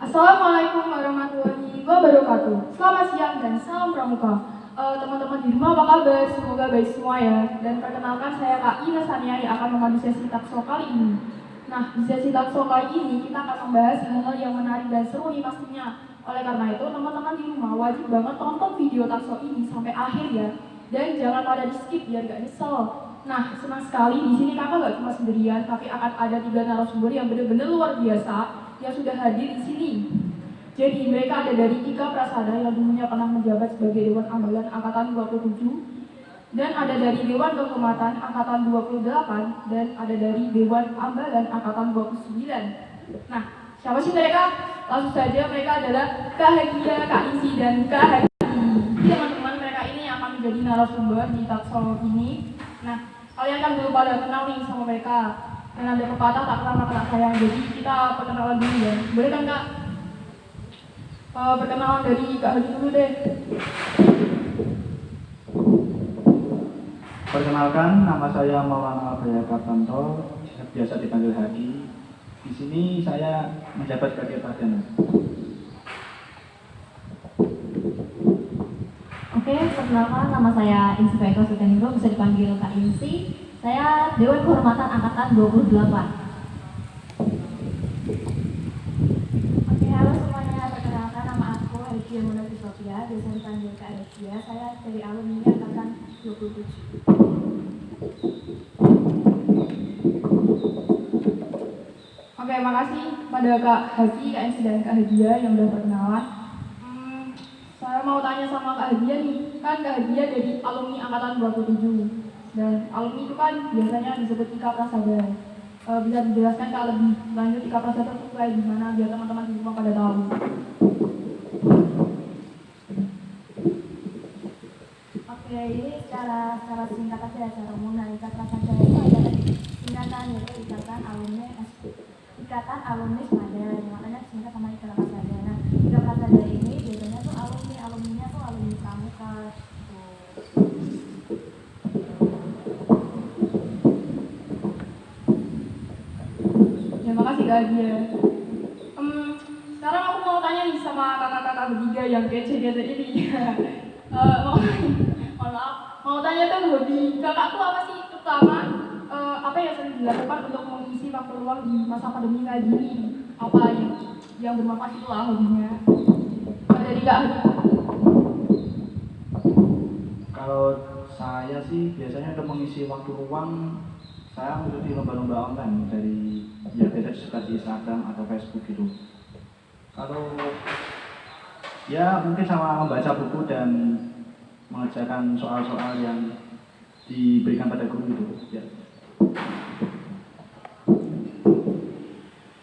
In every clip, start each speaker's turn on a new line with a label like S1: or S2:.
S1: Assalamualaikum warahmatullahi wabarakatuh. Selamat siang dan salam pramuka. Teman-teman di rumah apa kabar? Semoga baik semua ya. Dan perkenalkan saya Kak Ina Sania yang akan memandu sesi talkshow kali ini. Nah, di sesi talkshow kali ini kita akan membahas hal-hal yang menarik dan seru nih pastinya. Oleh karena itu, teman-teman di rumah wajib banget tonton video talkshow ini sampai akhir ya. Dan jangan pada di skip biar gak nyesel. Nah, senang sekali di sini kakak gak cuma sendirian, tapi akan ada 3 narasumber yang benar-benar luar biasa yang sudah hadir di sini. Jadi mereka ada dari Ika Prasada yang dulunya pernah menjabat sebagai Dewan Ambalan Angkatan 27, dan ada dari Dewan Kehormatan Angkatan 28, dan ada dari Dewan Ambalan Angkatan 29. Nah, siapa sih mereka? Langsung saja, mereka adalah Kak Hagia, Kak Isi, dan Kak Haji. Teman-teman, mereka ini yang akan menjadi narasumber di talkshow ini. Nah, kalian kan belum pada kenal nih sama mereka. Dan ada pepatah tak kenal maka tak sayang. Jadi kita perkenalan dulu ya. Boleh kan Kak? Perkenalan dari Kak Haji dulu deh.
S2: Perkenalkan, nama saya Maulana Albaya Kartanto, biasa dipanggil Hadi. Di sini saya menjabat sebagai Pradana.
S3: Oke, perkenalkan nama saya Insi Eka Suteningro, bisa dipanggil Kak Insi. Saya Dewan Kehormatan Angkatan 28.
S4: Oke, halo semuanya. Perkenalkan, nama aku Hagia Munafis Sofia, biasa dipanggil Kak Hagia. Saya dari alumni Angkatan 27.
S1: Oke, makasih pada Kak Haji, Kak Insi, dan Kak Hagia yang udah perkenalan. Saya mau tanya sama Kak Hagia nih, kan Kak Hagia dari alumni Angkatan 27. Dan alumni itu kan biasanya disebut Ika Prasada. Bisa dijelaskan Kak lebih lanjut Ika Prasada itu kayak gimana biar teman-teman di rumah pada tahu.
S4: Oke, ini secara singkat aja, secara umum. Nah, Ika Prasada itu adalah singkatan, yaitu Ikatan Alumni Semada, yang maknanya singkat sama Ika Prasada. Nah, Ika Prasada ini biasanya tuh alumninya tuh alumni pramuka.
S1: Terima kasih Kak Hagia. Sekarang aku mau tanya nih sama kakak-kakak bertiga yang kece-kece ini. Mohon maaf, mau tanya tuh hobi kakak tuh apa sih? Terutama apa yang sering dilakukan untuk mengisi waktu luang di masa pandemi kayak gini? Apa yang bermanfaat itu lah hobinya? Dari Kak Hagia.
S2: Kalau saya sih biasanya untuk mengisi waktu luang, saya mengikuti lomba-lomba online dari biasa suka di Instagram atau Facebook gitu. Kalau ya mungkin sama membaca buku dan mengerjakan soal-soal yang diberikan pada guru itu. Ya.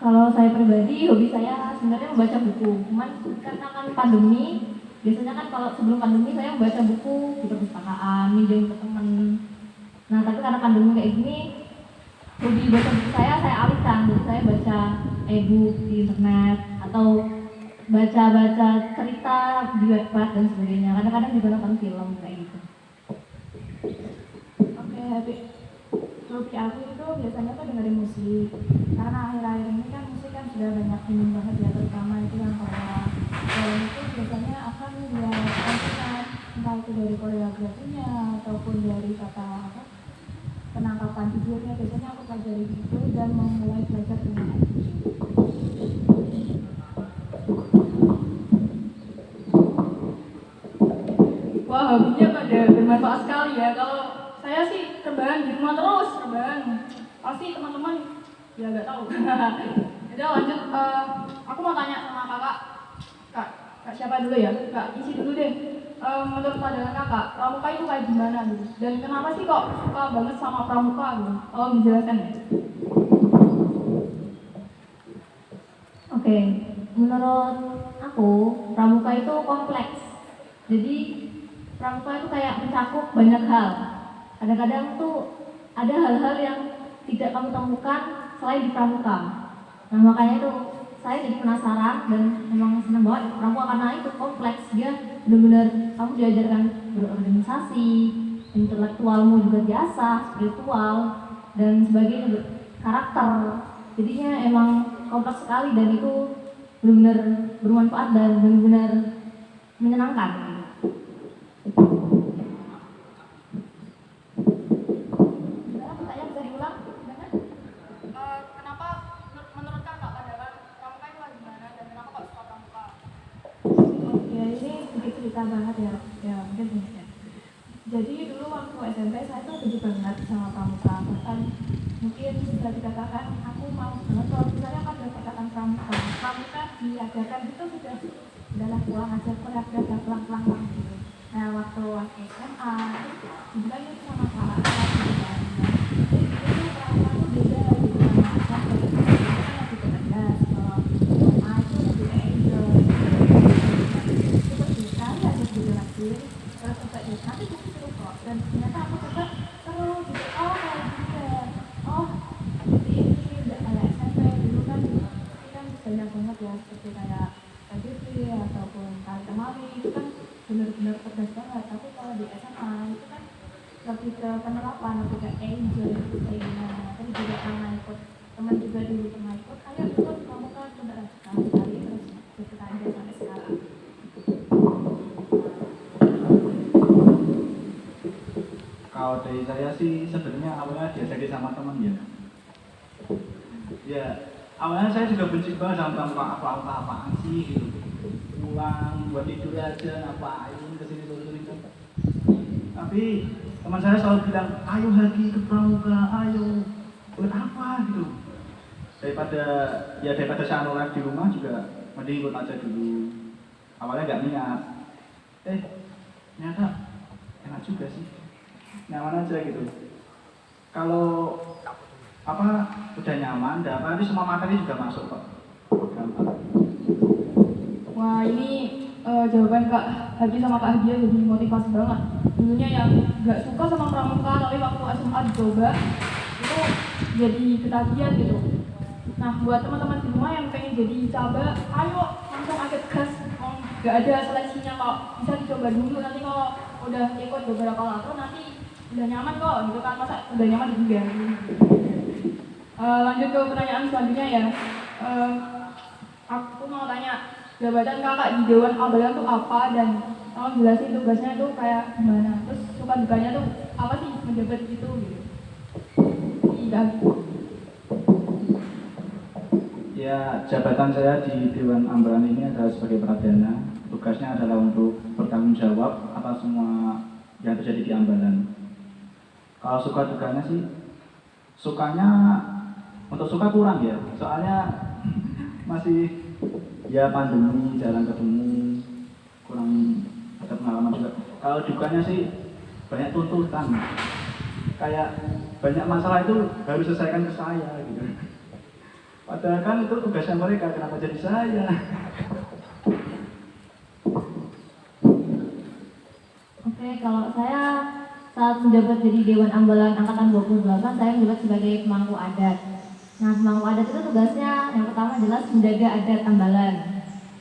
S3: Kalau saya pribadi, hobi saya sebenarnya membaca buku. Cuman karena kan pandemi, biasanya kan kalau sebelum pandemi saya membaca buku di perpustakaan, minjem ke teman. Nah, tapi karena pandemi kayak gini, hobi baca buku saya alihkan. Jadi saya baca e-book di internet atau baca-baca cerita di Wattpad dan sebagainya. Kadang-kadang juga nonton film kayak gitu.
S4: Oke, hobi aku itu biasanya tuh dengerin musik. Karena akhir-akhir ini kan musik kan sudah banyak booming banget ya, terutama itu yang Korea. Dan itu biasanya akan lihat konten, entah itu dari koreografinya ataupun dari kata penangkapan videonya. Biasanya aku pelajari itu dan memulai belajar dengan itu.
S1: Wah, hobinya pada bermanfaat sekali ya. Kalau saya sih rebahan di rumah terus, rebahan. Pasti teman-teman ya nggak tahu. Udah lanjut, aku mau tanya sama kak siapa dulu ya? Kak Isi dulu deh. Menurut pandangan kakak, pramuka itu kayak gimana gitu? Dan kenapa sih kok suka banget sama pramuka gitu? Tolong dijelaskan ya.
S3: Oke, menurut aku pramuka itu kompleks. Jadi pramuka itu kayak mencakup banyak hal. Kadang-kadang tuh ada hal-hal yang tidak kamu temukan selain di pramuka. Nah, makanya itu saya jadi penasaran dan memang senang banget ikut pramuka karena itu kompleks. Dia benar-benar kamu diajarkan berorganisasi, intelektualmu juga diasah, spiritual dan sebagainya, karakter. Jadinya emang kompleks sekali dan itu benar-benar bermanfaat dan benar-benar menyenangkan.
S4: Gimana pertanyaan bisa diulang? Gimana?
S1: Kenapa menurut kakak pandangan pramuka itu gimana dan kenapa kok suka pramuka?
S4: Ya ini sedikit cerita banget ya. Ya mungkin ini ya. Jadi dulu waktu SMP saya tuh setuju banget sama pramuka. Bahkan mungkin bisa dikatakan aku mau banget kalau misalnya kan ada perkataan pramuka. Pramuka diadakan itu sudahlah pulang aja, udah pulang gitu. Nah waktu SMA dibilang itu sama kakak saya juga. Jadi itu pramuka tuh beda gitu sama SMP. Itu kan lebih ke tegas. Kalau SMA itu lebih ke enjoy. Seperti sekali aja dijelasin. Terus sampai nanti buku seru kok. Dan ternyata aku coba seru gitu. Oh kayak gitu. Oh jadi ini udah kayak SMP dulu kan banyak banget ya seperti kayak KBB ataupun tali temali itu kan benar-benar tegas banget. Tapi kalau di SMA itu kan lebih ke penerapan, lebih ke enjoy gitu kayak gimana. Terus juga pernah ikut teman juga dulu pernah ikut. Ayo ikut kamu kan udah sekali terus kita aja sampai sekarang.
S2: Kalau dari saya sih sebenarnya awalnya diajari sama teman ya. Ya, awalnya saya juga benci banget sama pramuka apaan sih gitu. Pulang buat tidur aja, ngapain kesini terus. Tapi teman saya selalu bilang, ayo lagi ke pramuka, ayo. Buat apa gitu. Daripada saya nolak di rumah juga mending ikut aja dulu. Awalnya nggak minat. Ternyata enak juga sih. Nyaman aja gitu. Kalau udah nyaman, nanti semua materi juga masuk kok. Gampang.
S1: Wah ini jawaban Kak Hadi sama Kak Hadia jadi motivasi banget. Dulunya yang nggak suka sama pramuka tapi waktu SMA dicoba itu jadi ketagihan gitu. Nah buat teman-teman di rumah yang pengen jadi cabar, ayo langsung aja gas. Nggak ada seleksinya kok, bisa dicoba dulu. Nanti kalau udah ikut beberapa lato nanti udah nyaman kok gitu kan, masa udah nyaman juga. Lanjut ke pertanyaan selanjutnya ya. Aku mau tanya jabatan kakak di Dewan Ambalan itu apa dan tolong jelasin tugasnya itu kayak gimana. Terus suka dukanya tuh apa sih menjabat gitu gitu. Iya.
S2: Ya, jabatan saya di Dewan Ambalan ini adalah sebagai pradana. Tugasnya adalah untuk bertanggung jawab atas semua yang terjadi di Ambalan. Kalau suka dukanya sih, sukanya untuk suka kurang ya, soalnya masih ya pandemi, jarang ketemu, kurang ada pengalaman juga. Kalau dukanya sih banyak tuntutan, kayak banyak masalah itu harus selesaikan ke saya gitu. Padahal kan itu tugasnya mereka, kenapa jadi saya?
S3: Oke, kalau saya saat menjabat jadi Dewan Ambalan Angkatan 28, saya menjabat sebagai pemangku adat. Nah, pemangku adat itu tugasnya yang pertama jelas menjaga adat Ambalan.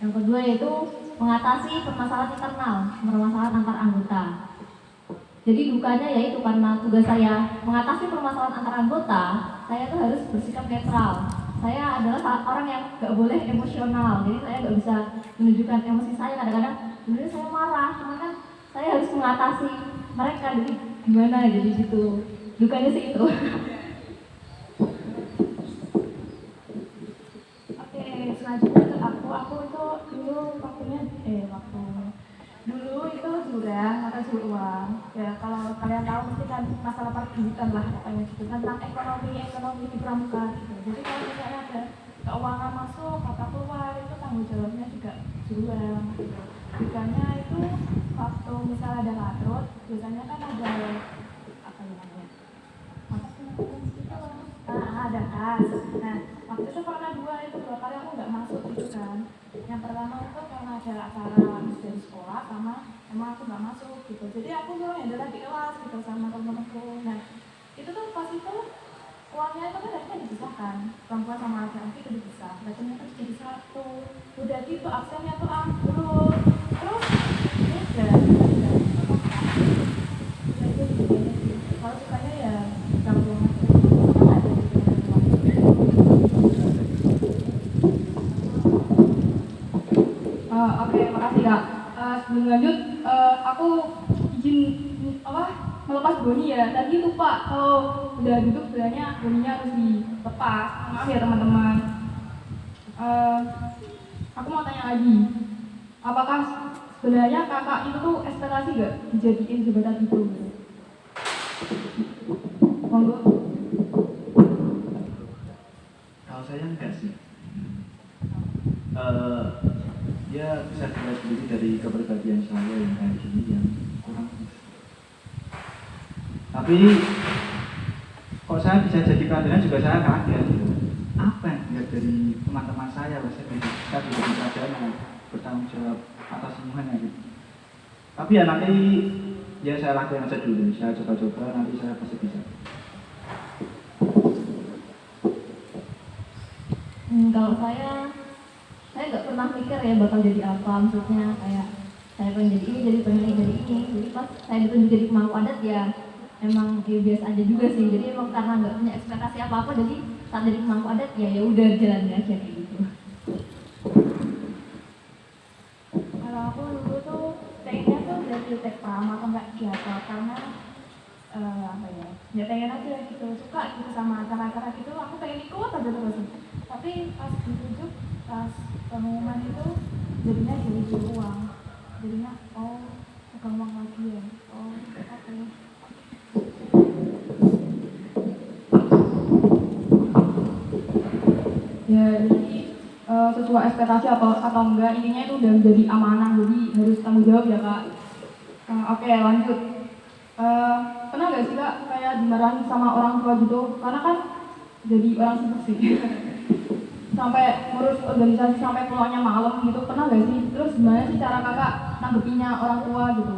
S3: Yang kedua yaitu mengatasi permasalahan internal, permasalahan antar anggota. Jadi dukanya yaitu karena tugas saya mengatasi permasalahan antar anggota, saya tuh harus bersikap netral. Saya adalah orang yang gak boleh emosional, jadi saya gak bisa menunjukkan emosi saya. Kadang-kadang sebenarnya saya marah, cuman kan saya harus mengatasi mereka, jadi gimana jadi gitu. Dukanya sih itu.
S4: Oke, selanjutnya ke aku itu dulu dulu itu jurang atau juru uang. Ya kalau kalian tahu pasti kan masalah perduitan lah pokoknya gitu tentang ekonomi di pramuka gitu. Jadi kalau misalnya ada keuangan masuk atau keluar itu tanggung jawabnya juga jurang gitu. Jurangnya itu waktu misalnya ada latrut, biasanya kan ada apa namanya? Ada kas. Nah, waktu itu pernah dua kali aku nggak masuk gitu kan. Yang pertama itu karena ada acara dari sekolah sama emang aku nggak masuk gitu. Jadi aku dulu yang adalah di kelas gitu sama temen-temenku. Nah, itu tuh pas itu uangnya itu kan harusnya dipisahkan, perempuan sama laki-laki itu dipisah. Nah, ternyata jadi satu. Udah gitu absennya tuh ambruk. Terus ya udah. Kalau sukanya ya gabung aja.
S1: sebelum lanjut, aku izin melepas boni ya. Tadi lupa kalau udah duduk sebenarnya boninya harus dilepas. Maaf ya teman-teman. Aku mau tanya lagi, apakah sebenarnya kakak itu tuh ekspektasi gak dijadiin jabatan itu? Monggo.
S2: Kalau saya enggak sih. Ya bisa dilihat sendiri dari kepribadian saya yang kayak gini yang kurang. Tapi kok saya bisa jadi pelajaran juga saya kaget gitu. Apa yang dilihat dari teman-teman saya, saya bisa jadi pelajaran yang bertanggung jawab atas semuanya gitu. Tapi ya nanti ya saya lakukan aja dulu, saya coba-coba nanti saya pasti bisa.
S3: Kalau saya nggak pernah mikir ya bakal jadi apa, maksudnya kayak saya pengen jadi ini, jadi ini. Jadi pas saya ditunjuk jadi pemangku adat ya emang ya biasa aja juga sih. Jadi emang karena nggak punya ekspektasi apa-apa, jadi saat jadi pemangku adat ya udah jalan aja kayak gitu.
S4: Kalau aku dulu tuh pengennya tuh dari TK atau enggak biasa karena apa ya pengen aja gitu, suka gitu sama acara-acara gitu, aku pengen ikut aja terus. Tapi pas ditunjuk, pas pengumuman itu jadinya jadi uang, jadinya bukan uang lagi ya, oke.
S1: Ya jadi sesuai ekspektasi atau enggak, intinya itu udah menjadi amanah, jadi harus tanggung jawab ya kak. Oke, lanjut. Pernah nggak sih kak kayak dimarahin sama orang tua gitu? Karena kan jadi orang sibuk sih. Sampai ngurus organisasi sampai pulangnya malam gitu, pernah nggak sih? Terus gimana sih cara kakak nanggepinnya orang tua gitu?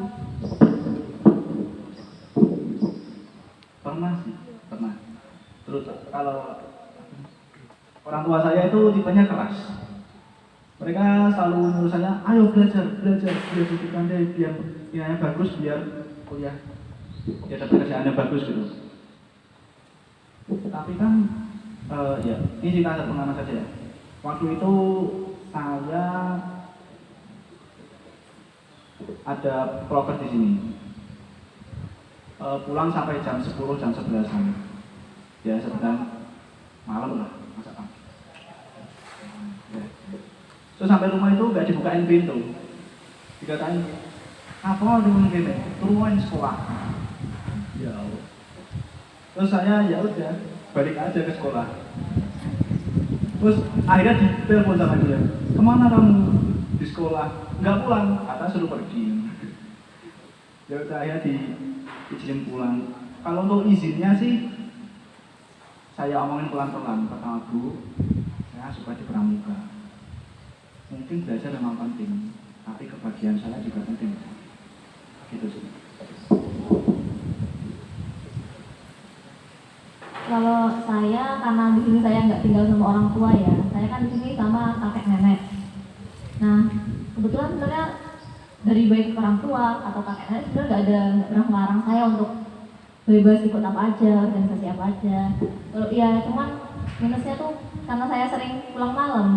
S2: Pernah sih, pernah. Terus kalau orang tua saya itu tipenya keras. Mereka selalu menyuruh saya, ayo belajar di pandai biar nilainya bagus, biar kuliah ya dapat kerjaan yang bagus gitu. Tapi kan ya ini cerita pengalaman saja ya. Waktu itu saya ada proker di sini. Pulang sampai jam 10, jam 11-an. Ya sebenarnya malam lah, masa pagi. Ya. Terus sampai rumah itu nggak dibukain pintu, dikatain apa dulu gini, turunin sekolah. Ya Allah. Terus saya ya udah balik aja ke sekolah. Terus akhirnya ditelepon sama dia, kemana kamu di sekolah? Nggak pulang, kata suruh pergi. Ya udah akhirnya diizinin pulang. Kalau untuk izinnya sih saya omongin pelan-pelan. Pertama, Bu, saya suka di pramuka. Mungkin belajar memang penting, tapi kebahagiaan saya juga penting. Gitu sih.
S3: Kalau saya karena di sini saya nggak tinggal sama orang tua ya, saya kan di sini sama kakek nenek. Nah kebetulan sebenarnya dari baik orang tua atau kakek nenek sebenarnya nggak pernah melarang saya untuk bebas ikut apa aja, organisasi apa aja. Kalau ya cuman minusnya tuh karena saya sering pulang malam,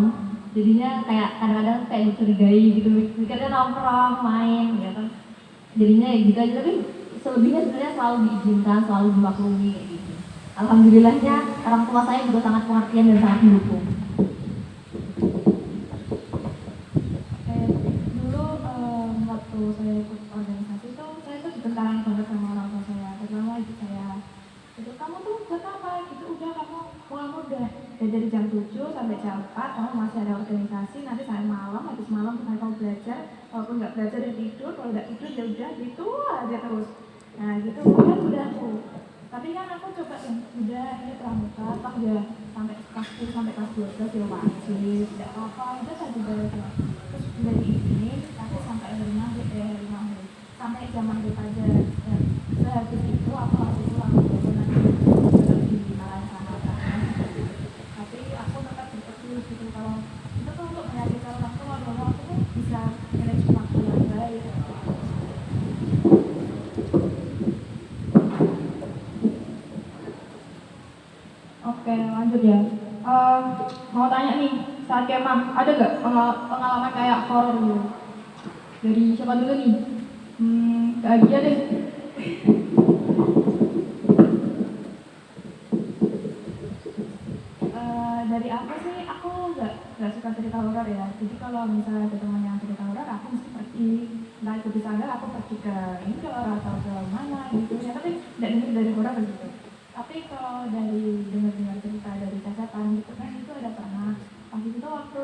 S3: jadinya kayak kadang-kadang kayak dicurigai gitu, mikirnya nongkrong main ya kan, jadinya ya gitu aja. Tapi selebihnya sebenarnya selalu diizinkan, selalu dimaklumi kayak gitu. Alhamdulillahnya orang tua saya juga sangat pengertian dan sangat mendukung.
S4: Dulu waktu saya ikut organisasi itu saya tuh ditentang banget sama orang tua saya, terutama ibu saya. Itu kamu tuh buat apa gitu, udah kamu udah dari jam 7 sampai jam 4 kamu masih ada organisasi, nanti sampai malam, habis malam sampai kamu belajar, walaupun nggak belajar ya tidur, kalau nggak tidur ya udah gitu aja terus. Nah gitu kan udah aku. Tapi kan aku coba udah ini pramuka, toh ya sampai kelas 10 sampai kelas 12 ya wajib, tidak apa-apa, itu saya juga aja. Terus udah diizinin, tapi sampai hari maghrib sampai jam maghrib aja. Dan sehabis itu aku habis itu aku nanti di malam sana. Tapi aku tetap berpikir gitu, kalau itu tuh untuk menyakitkan orang tua, bahwa aku tuh bisa manage waktu yang baik.
S1: Oke, lanjut ya. Mau tanya nih, saat kemah ada gak pengalaman kayak horor gitu? Dari siapa dulu nih? Kak Agia deh.
S4: Dari aku sih, aku nggak suka cerita horor ya. Jadi kalau misalnya ada teman yang cerita horor, aku mesti pergi. Entah itu bisa nggak, aku pergi ke ini atau ke mana gitu ya. Tapi nggak dengar dari horor begitu. Tapi kalau dari dengar cerita dari setan gitu kan, itu ada pernah. Waktu itu waktu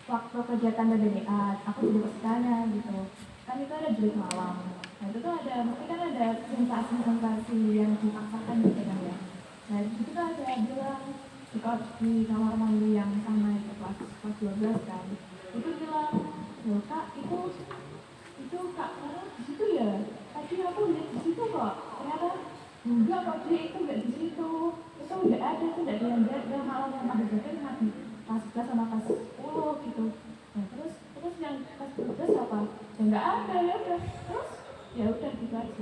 S4: waktu kegiatan BBDA, aku jadi pesertanya gitu. Kan itu ada jurit malam. Nah itu tuh ada, mungkin kan ada sensasi-sensasi yang dipaksakan gitu kan ya. Nah di situ tuh ada bilang di kamar mandi yang sama itu kelas 12 kan. Itu bilang, loh kak itu kak kamu di situ ya? Tadi aku lihat di situ kok. Ternyata enggak kok dia itu enggak di situ. Itu enggak ada, itu enggak ada yang jaga, malah yang ada jaga cuma di kelas 11 sama kelas 10 gitu. Nah terus yang kelas 12 apa? Ya enggak ada ya udah. Terus ya udah gitu aja.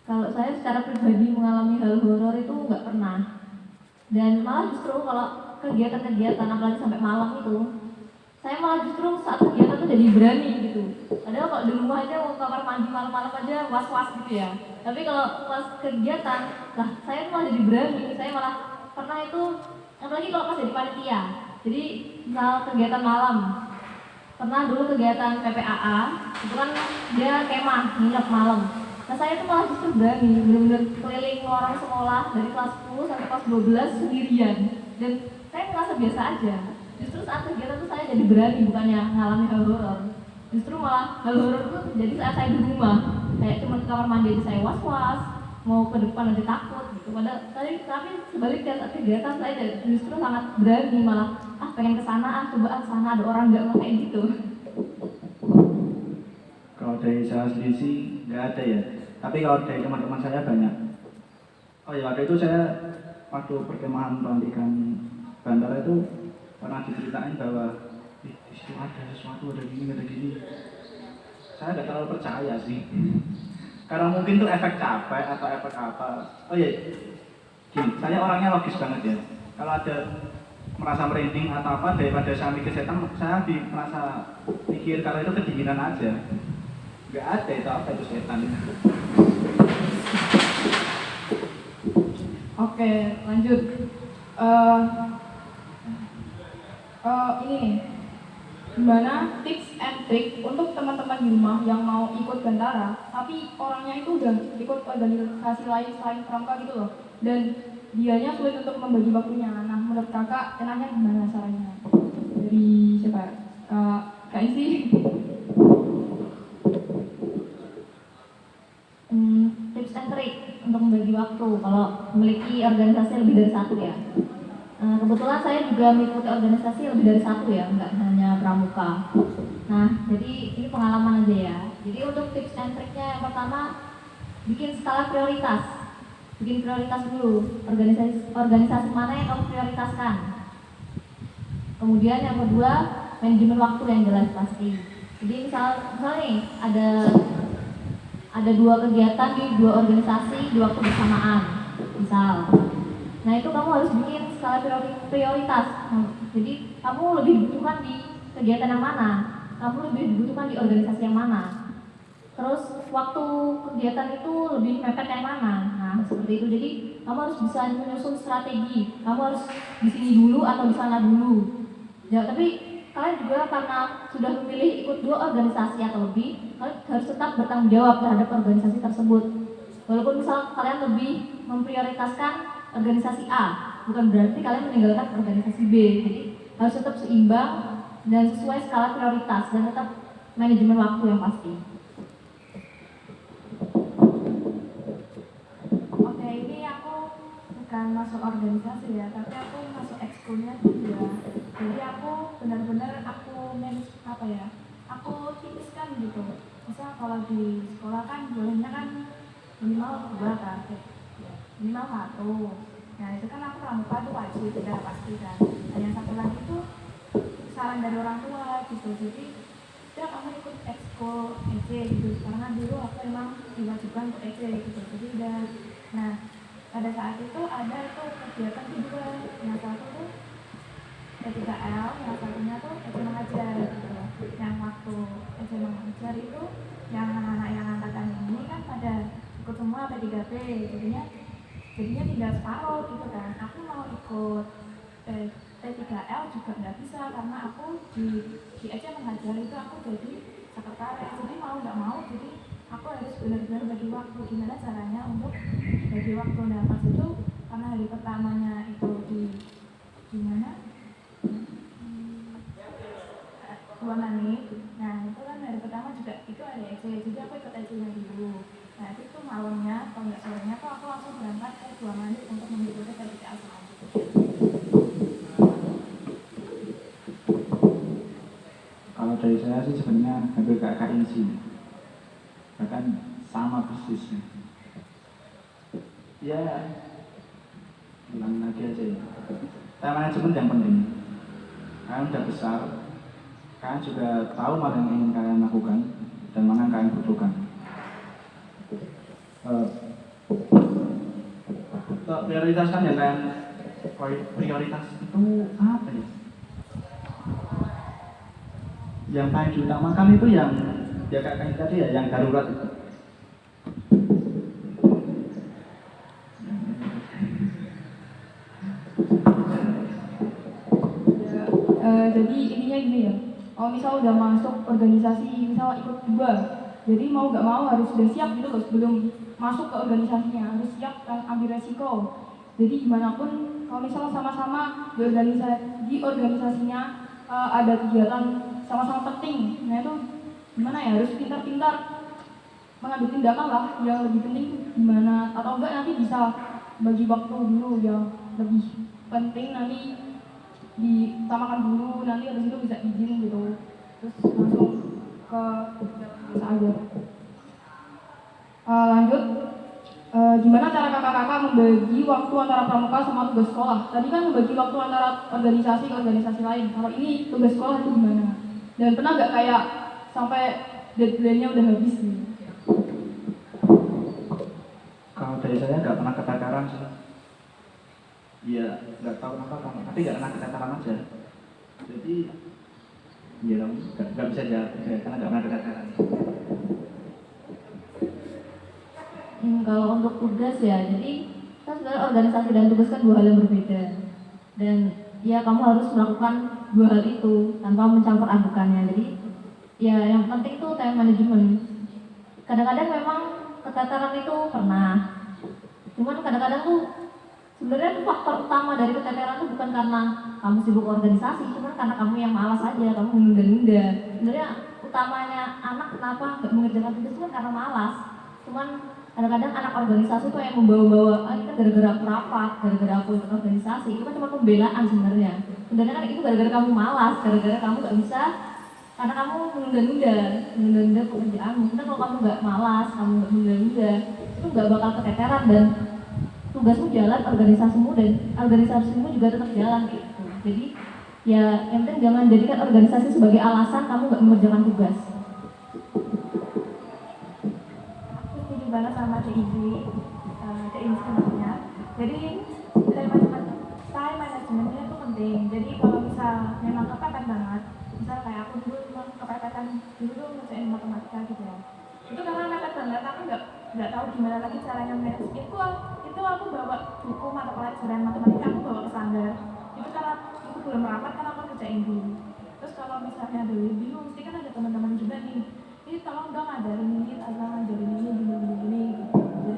S3: Kalau saya secara pribadi mengalami hal horor itu nggak pernah. Dan malah justru kalau kegiatan-kegiatan apalagi sampai malam itu, saya malah justru saat kegiatan tuh jadi berani gitu. Padahal kalau di rumah aja mau kamar mandi malam-malam aja was-was gitu ya. Tapi kalau pas kegiatan, lah saya tuh malah jadi berani. Saya malah pernah itu, apalagi kalau pas jadi panitia. Jadi misal kegiatan malam, pernah dulu kegiatan PPAA, itu kan dia kemah, nginep malam. Nah saya tuh malah justru berani, bener-bener keliling orang sekolah dari kelas 10 sampai kelas 12 sendirian. Dan saya merasa biasa aja. Justru saat kegiatan tuh saya jadi berani, bukannya ngalami hal horor. Justru malah hal horor tuh terjadi saat saya di rumah. Kayak cuma ke kamar mandi aja saya was-was, mau ke depan aja takut gitu. Padahal tapi sebaliknya saat kegiatan saya justru sangat berani, malah pengen kesana coba sana ada orang nggak kayak gitu.
S2: Kalau dari saya sendiri sih nggak ada ya. Tapi kalau dari teman-teman saya banyak. Oh ya, waktu itu saya waktu perkemahan pelantikan bandara itu pernah diceritain bahwa di situ ada sesuatu, ada gini. Saya nggak terlalu percaya sih. Karena mungkin itu efek capek atau efek apa. Oh iya, gini, saya orangnya logis banget ya. Kalau ada merasa merinding atau apa, daripada saya mikir setan, saya merasa mikir kalau itu kedinginan aja. Nggak ada itu apa itu setan itu.
S1: Oke, lanjut. Ini nih, gimana tips and trick untuk teman-teman di rumah yang mau ikut Gantara, tapi orangnya itu udah ikut organisasi lain selain pramuka gitu loh, dan dianya sulit untuk membagi waktunya. Nah, menurut kakak, enaknya gimana caranya? Dari siapa? Kak Isi?
S3: Tips and trick untuk membagi waktu kalau memiliki organisasi lebih dari satu ya. Kebetulan saya juga mengikuti organisasi lebih dari satu ya, nggak hanya pramuka. Nah, jadi ini pengalaman aja ya. Jadi untuk tips and triknya yang pertama, bikin skala prioritas. Bikin prioritas dulu, organisasi mana yang kamu prioritaskan. Kemudian yang kedua, manajemen waktu yang jelas pasti. Jadi misalnya nih ada dua kegiatan di dua organisasi di waktu bersamaan, misal. Nah itu kamu harus bikin skala prioritas. Jadi kamu lebih dibutuhkan di kegiatan yang mana, kamu lebih dibutuhkan di organisasi yang mana. Terus waktu kegiatan itu lebih mepet yang mana. Nah seperti itu. Jadi kamu harus bisa menyusun strategi. Kamu harus di sini dulu atau di sana dulu. Ya tapi kalian juga karena sudah memilih ikut dua organisasi atau lebih, kalian harus tetap bertanggung jawab terhadap organisasi tersebut. Walaupun misal kalian lebih memprioritaskan organisasi A, bukan berarti kalian meninggalkan organisasi B. Jadi harus tetap seimbang dan sesuai skala prioritas dan tetap manajemen waktu yang pasti.
S4: Oke, ini aku bukan masuk organisasi ya, tapi aku masuk ekskulnya juga. Jadi aku benar-benar aku tipiskan gitu. Misal kalau di sekolah kan bolehnya kan minimal 2 kan, minimal 1. Nah itu kan aku pramuka itu wajib, tidak pasti kan. Dan yang satu lagi itu saran dari orang tua gitu. Jadi ya kamu ikut ekskul EC gitu. Karena dulu aku emang diwajibkan untuk EC gitu. Jadi udah. Nah pada saat itu ada itu kegiatan kedua. Yang satu tuh P3L, yang satunya tuh EC mengajar gitu. Yang waktu EC mengajar itu yang anak-anak yang angkatan ini kan pada ikut semua P3P, jadinya tinggal separuh gitu kan. Aku mau ikut P3L juga nggak bisa karena aku di EC mengajar itu aku jadi sekretaris, jadi mau nggak mau jadi aku harus benar-benar bagi waktu. Gimana caranya untuk bagi waktu? Nah pas itu karena hari pertamanya itu di mana? Ruangan nih. Nah itu kan hari pertama juga itu ada EC, jadi aku ikut EC-nya dulu. Nah itu tuh malamnya, kalau nggak sorenya tuh aku langsung berangkat ke ruangan untuk mengikuti P3L selanjutnya.
S2: Kalau dari saya sih sebenarnya hampir kayak Kak Insi, bahkan sama persisnya. Ya, ulang lagi aja ya. Time management yang penting. Kalian udah besar, kalian juga tahu mana yang ingin kalian lakukan dan mana yang kalian butuhkan. Prioritaskan ya kalian. Prioritas itu apa ya? Yang paling diutamakan itu yang ya kayak tadi ya, yang darurat itu.
S1: Jadi intinya gini ya, kalau misal udah masuk organisasi, misal ikut dua, jadi mau nggak mau harus sudah siap gitu loh sebelum masuk ke organisasinya, harus siap kan ambil resiko. Jadi gimana pun kalau misal sama-sama di organisasinya ada kegiatan sama-sama penting, nah itu gimana ya, harus pintar-pintar mengambil tindakan lah yang lebih penting gimana, atau enggak nanti bisa bagi waktu dulu yang lebih penting nanti diutamakan dulu, nanti habis itu bisa izin gitu, terus langsung ke bisa aja. Lanjut, gimana cara kakak-kakak membagi waktu antara pramuka sama tugas sekolah? Tadi kan membagi waktu antara organisasi ke organisasi lain, kalau ini tugas sekolah itu gimana? Dan pernah nggak kayak sampai deadline-nya udah habis gitu?
S2: Kalau dari saya nggak pernah ketakaran sih. Iya, nggak tahu kenapa, tapi nggak pernah ketakaran aja. Jadi, ya nggak bisa jawab karena nggak pernah ketakaran.
S3: Kalau untuk tugas ya, jadi kan sebenarnya organisasi dan tugas kan dua hal yang berbeda. Dan ya kamu harus melakukan dua hal itu tanpa mencampur adukannya. Jadi ya yang penting tuh time management. Kadang-kadang memang ketataran itu pernah. Cuman kadang-kadang tuh sebenarnya tuh faktor utama dari keteteran itu bukan karena kamu sibuk organisasi, cuman karena kamu yang malas aja, kamu menunda-nunda. Sebenarnya utamanya anak kenapa nggak mengerjakan tugas itu kan karena malas. Cuman kadang-kadang anak organisasi tuh yang membawa-bawa, ini kan gara-gara aku rapat, gara-gara aku ikut organisasi, itu kan cuma pembelaan sebenarnya. Sebenarnya kan itu gara-gara kamu malas, gara-gara kamu nggak bisa, karena kamu menunda-nunda pekerjaanmu. Karena kalau kamu nggak malas, kamu nggak menunda-nunda, itu nggak bakal keteteran dan tugasmu jalan, organisasimu juga tetap jalan gitu. Jadi ya yang penting jangan jadikan organisasi sebagai alasan kamu nggak mengerjakan tugas.
S4: Aku setuju banget sama DIG sebenarnya. Jadi time managementnya itu penting. Jadi kalau misal memang kepepet banget, misal kayak aku dulu memang kepepetan dulu ngerjain matematika gitu ya. Itu karena mepet banget, aku nggak tahu gimana lagi caranya manage itu aku bawa buku mata pelajaran matematika, aku bawa ke sanggar. Itu karena itu belum rapat kan aku kerjain dulu. Terus kalau misalnya ada bingung, mesti kan ada teman-teman juga nih, ini tolong dong ngajarin ini gini gitu. Jadi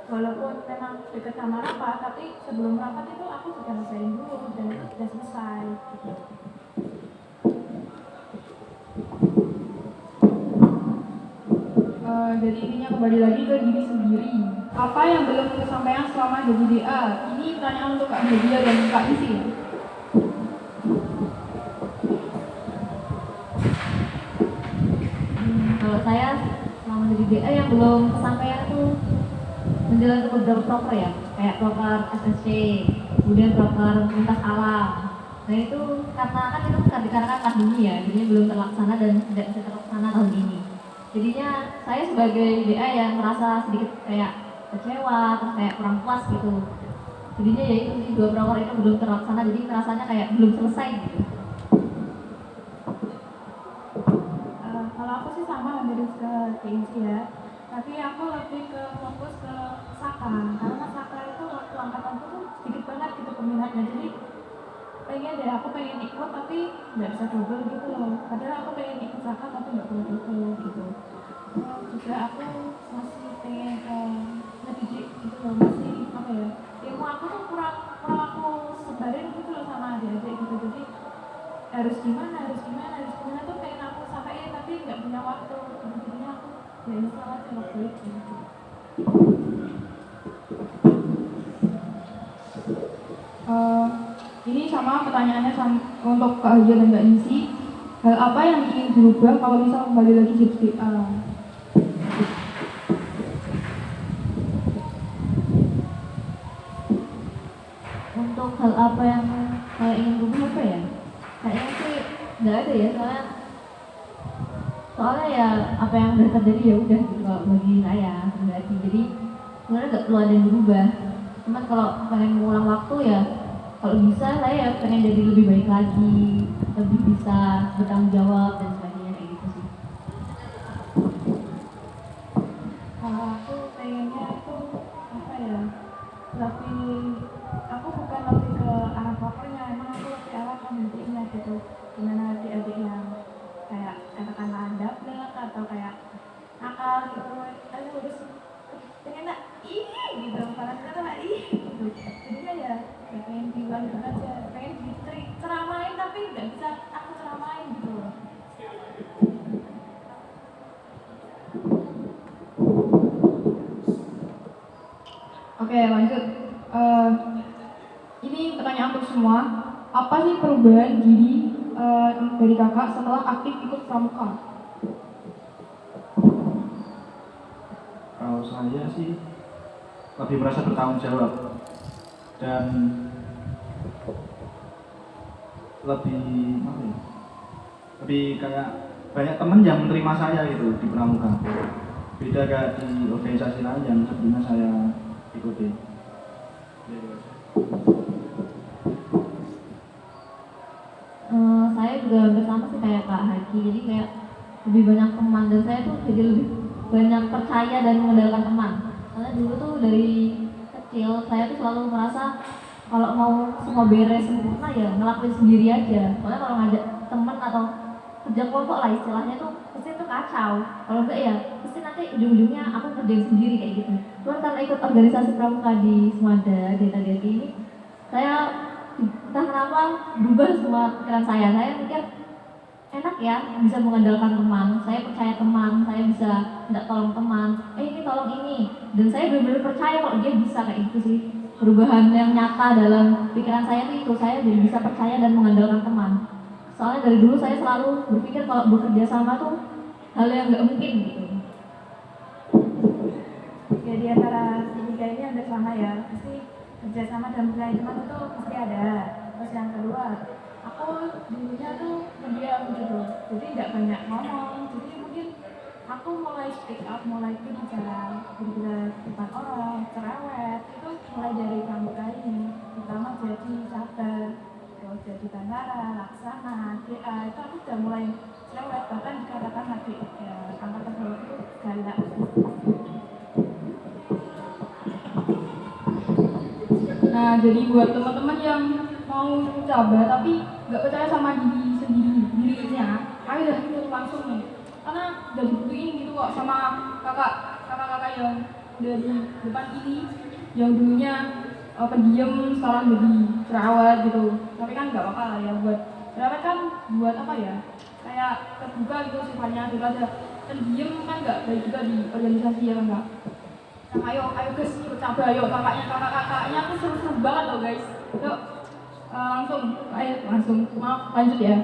S4: walaupun memang dekat sama rapat, tapi sebelum rapat itu aku sudah selesaiin dulu dan itu sudah selesai gitu.
S1: Jadi intinya kembali lagi ke diri sendiri. Apa yang belum kesampaian selama jadi DA? Ini pertanyaan untuk Kak Media dan Kak Isi.
S3: Kalau saya selama jadi DA yang belum kesampaian itu menjalankan beberapa proker ya, kayak proker SSC, kemudian proker lintas alam. Nah itu karena kan itu dikarenakan pandemi ya, jadinya belum terlaksana dan tidak bisa terlaksana tahun ini. Jadinya saya sebagai DA yang merasa sedikit kayak kecewa, terus kayak kurang puas gitu. jadinya ya itu sih, 2 proker itu belum terlaksana, jadi rasanya kayak belum selesai gitu.
S4: Kalau aku sih sama hampir ke TIC ya, tapi aku lebih ke fokus ke Saka, karena Saka itu waktu angkatanku tuh sedikit banget gitu peminatnya, jadi aku pengen ikut tapi nggak bisa double gitu loh, padahal aku pengen ikut Saka tapi nggak boleh double gitu. Juga aku masih pengen ngedidik gitu loh, masih apa ya, ilmu aku tuh kurang aku sebarin gitu loh sama adik-adik gitu, jadi harus gimana tuh pengen aku sampaikan tapi nggak punya waktu, jadinya aku ya install aja waktu itu.
S1: Ini sama pertanyaannya untuk Kak Haja dan Mbak Nisi. Hal apa yang ingin dirubah kalau misal kembali lagi jadi
S3: Untuk hal apa yang saya ingin rubah apa ya? Kayaknya sih nggak ada ya, soalnya ya apa yang udah terjadi ya udah gitu kalau bagi saya pribadi. Jadi sebenarnya nggak perlu ada yang berubah. Cuman kalau pengen mengulang waktu ya, kalau bisa saya ya pengen jadi lebih baik lagi, lebih bisa bertanggung jawab dan sebagainya kayak gitu sih.
S4: Kalau aku pengennya itu apa ya, aku bukan lebih ke arah pokernya, emang aku lebih arah ke mendidiknya gitu, gimana adik-adik yang kayak katakanlah dablek atau kayak nakal gitu, ayo harus pengen nak gitu, padahal kita lah gitu, jadinya ya pengen bilang gitu aja, pengen ceramain tapi nggak bisa aku ceramain gitu loh.
S1: Oke, lanjut. Ini pertanyaan untuk semua. Apa sih perubahan diri dari kakak setelah aktif ikut pramuka?
S2: Kalau saya sih lebih merasa bertanggung jawab dan lebih apa ya, lebih kayak banyak teman yang menerima saya gitu di pramuka, beda kayak di organisasi lain yang sebelumnya saya ikuti.
S3: Saya juga hampir sama sih kayak Kak Haki, jadi kayak lebih banyak teman dan saya tuh jadi lebih banyak percaya dan mengandalkan teman. Karena dulu tuh dari kecil saya tuh selalu merasa kalau mau semua beres sempurna ya ngelakuin sendiri aja. Soalnya kalau ngajak teman atau kerja kelompok lah istilahnya tuh pasti tuh kacau. Kalau enggak ya pasti nanti ujung-ujungnya aku kerjain sendiri kayak gitu. Cuman karena ikut organisasi pramuka di Semada, Deta-Deti ini, saya entah kenapa berubah semua pikiran saya. Saya mikir enak ya bisa mengandalkan teman, saya percaya teman, saya bisa minta tolong teman, ini tolong ini, dan saya benar-benar percaya kalau dia bisa kayak gitu sih. Perubahan yang nyata dalam pikiran saya itu saya jadi bisa percaya dan mengandalkan teman. Soalnya dari dulu saya selalu berpikir kalau bekerja sama tuh hal yang nggak mungkin gitu.
S4: Ya di antara tiga ini hampir sama ya, pasti kerjasama dan mencari teman itu pasti ada. Terus yang kedua, aku dulunya tuh pendiam gitu, jadi nggak banyak ngomong, jadi mungkin aku mulai speak up, mulai bicara depan orang, cerewet, itu mulai dari pramuka ini, pertama jadi cabar, terus jadi bandara, laksana, DA, itu aku udah mulai cerewet, bahkan dikatakan lagi ya, angkatan bawah itu galak.
S1: Nah, jadi buat teman-teman yang mau coba tapi nggak percaya sama dirinya, ayo dah ikut langsung nih. Karena udah dibuktiin gitu kok sama kakak-kakak yang dari depan ini, yang dulunya pendiam sekarang jadi cerewet gitu. Tapi kan nggak apa-apa lah ya, buat cerewet kan buat apa ya? Kayak terbuka gitu sifatnya, daripada pendiam kan nggak baik juga di organisasi ya kan Kak? Nah, ayo guys, ikut cabai, ayo kakaknya aku seru-seru banget loh guys. Yuk, langsung, maaf, lanjut ya.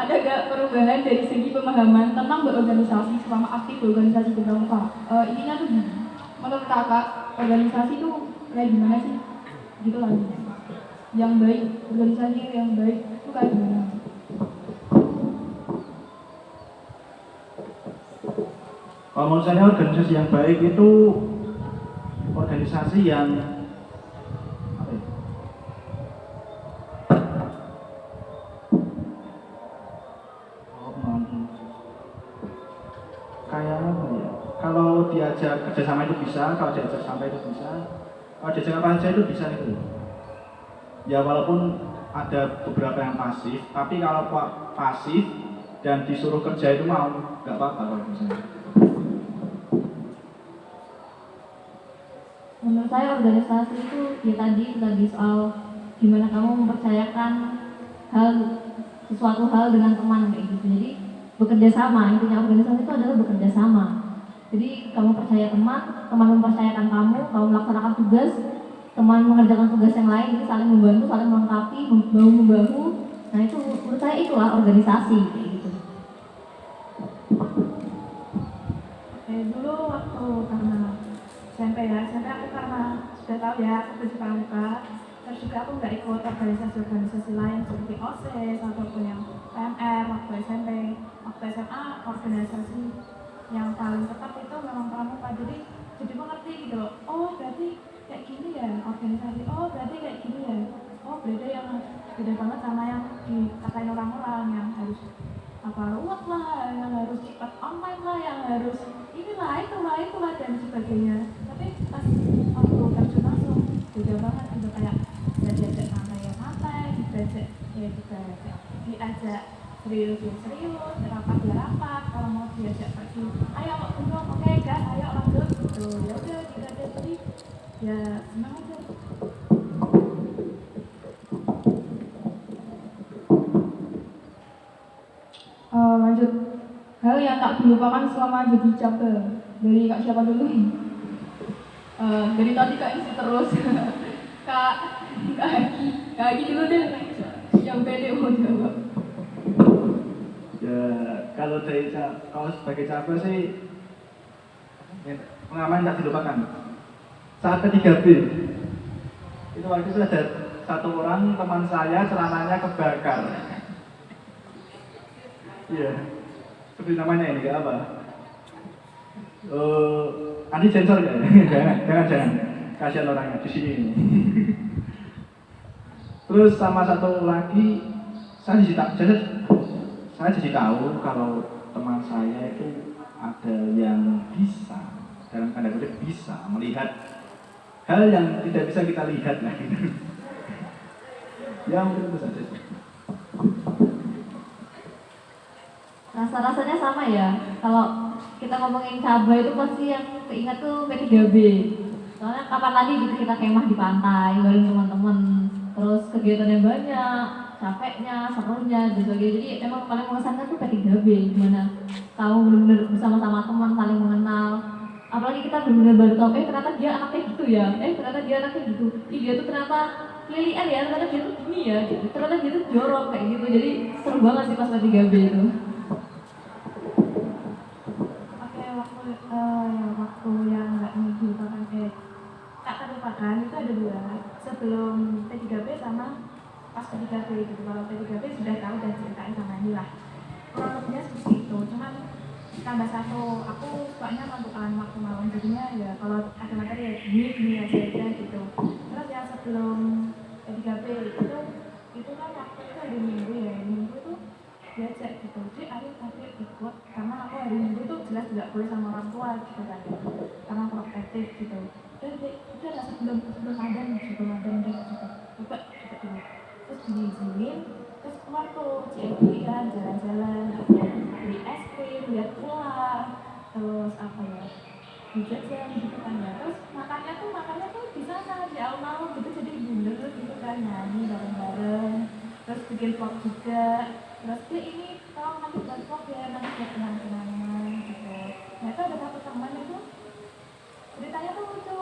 S1: Ada gak perubahan dari segi pemahaman tentang berorganisasi selama aktif berorganisasi di pramuka? Intinya tuh gini, menurut kakak, organisasi tuh kayak gimana sih? Gitu lah. Yang baik, organisasi yang baik itu kayak gimana?
S2: Kalau menurut saya organisasi yang baik itu organisasi yang apa ya? Kayak apa ya? Kalau diajak kerjasama itu bisa, kalau diajak sampai itu bisa, kalau diajak apa aja itu bisa itu. Ya walaupun ada beberapa yang pasif, tapi kalau pasif dan disuruh kerja itu mau, nggak apa-apa kalau misalnya.
S3: Menurut saya organisasi itu ya tadi soal gimana kamu mempercayakan sesuatu hal dengan teman kayak gitu. Jadi bekerja sama, intinya organisasi itu adalah bekerja sama. Jadi kamu percaya teman mempercayakan kamu melaksanakan tugas, teman mengerjakan tugas yang lain, jadi saling membantu, saling melengkapi, bahu membahu. Nah itu menurut saya itulah organisasi kayak gitu.
S4: Dulu waktu karena SMP aku karena sudah tahu ya aku benci pramuka, terus juga aku nggak ikut organisasi lain seperti OSIS ataupun yang PMR waktu SMP. Waktu SMA organisasi yang paling tetap itu memang pramuka, jadi mengerti gitu loh. Oh berarti kayak gini ya organisasi, oh berarti kayak gini ya, oh beda banget sama yang dikatain orang-orang yang harus ruwet lah, yang harus cepat online lah, yang harus itulah dan sebagainya. Tapi pas waktu terjun langsung beda banget gitu, kayak diajak santai, diajak serius, rapat, kalau mau diajak pergi, ayo gunung, oke gas, ayo lanjut gitu. Ya udah tidak ada, jadi ya senang aja.
S1: Lanjut, hal yang tak dilupakan selama jadi caper. Dari Kak siapa dulu? Dari tadi Kak isi terus. Kak Hagi dulu deh, yang pede mau jawab.
S2: Ya kalau sebagai caper sih pengalaman tak dilupakan saat P3B itu waktu itu ada satu orang teman saya celananya kebakar. Iya, seperti namanya ini nggak apa? Anti sensor nggak? jangan, kasihan orangnya di sini. Terus sama satu lagi, saya jadi tahu kalau teman saya itu ada yang bisa, dalam tanda kutip bisa melihat hal yang tidak bisa kita lihat lah gitu. Ya mungkin itu saja.
S3: Rasanya sama ya. Kalau kita ngomongin cabai itu pasti yang keinget tuh P3B. Soalnya kapan lagi gitu kita kemah di pantai bareng teman-teman. Terus kegiatannya banyak, capeknya, serunya, dan sebagainya. Jadi emang paling mengesankan tuh P3B, gimana kamu benar-benar bersama-sama teman saling mengenal. Apalagi kita benar-benar baru tahu, ternyata dia anaknya gitu ya, ternyata dia anaknya gitu. Dia tuh ternyata lilian ya, ternyata dia tuh gini ya, gitu. Ternyata dia tuh jorok kayak gitu. Jadi seru banget sih pas P3B itu.
S4: Waktu yang nggak dilupakan tak terlupakan itu ada dua, sebelum P3B sama pas P3B gitu. Kalau P3B sudah tahu dan ceritain sama ini lah, kurang lebihnya seperti itu. Cuman tambah satu, aku sukanya pantukan waktu malam, jadinya ya kalau ada materi ya gini aja gitu. Terus yang sebelum P3B itu kan waktu itu hari Minggu ya, Minggu tuh diajak gitu, jadi ayo ikut, karena aku hari Minggu tuh jelas tidak boleh sama orang tua gitu kan, karena protektif gitu. Dan udah lah sebelum ada gitu, coba dulu, terus diizinin, terus keluar tuh CID kan, jalan-jalan, beli es krim, lihat ular, terus jajan gitu kan ya. Terus makannya tuh di sana di alun-alun gitu, jadi bundel gitu kan, nyanyi bareng-bareng, terus bikin vlog juga. Terus ini tolong nanti buat vlog ya, nanti buat kenang-kenangan gitu. Nah itu ada satu teman itu ceritanya tuh lucu.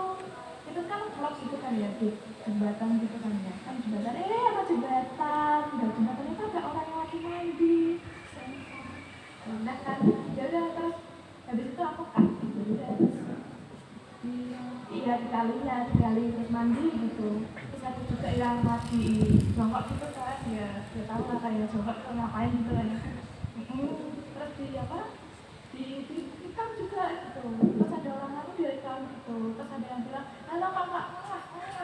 S4: Itu kan vlog gitu kan ya, di jembatan gitu kan ya, kan jembatan, ada jembatan, jembatannya tuh ada orang yang lagi mandi. Udah kan, ya udah, terus habis itu aku gitu, udah terus dikali terus mandi gitu. Terus ada juga yang lagi jongkok gitu kan, ya tahu lah kayak jongkok itu ngapain gitu kan. Terus di ikan juga ada yang bilang halo kakak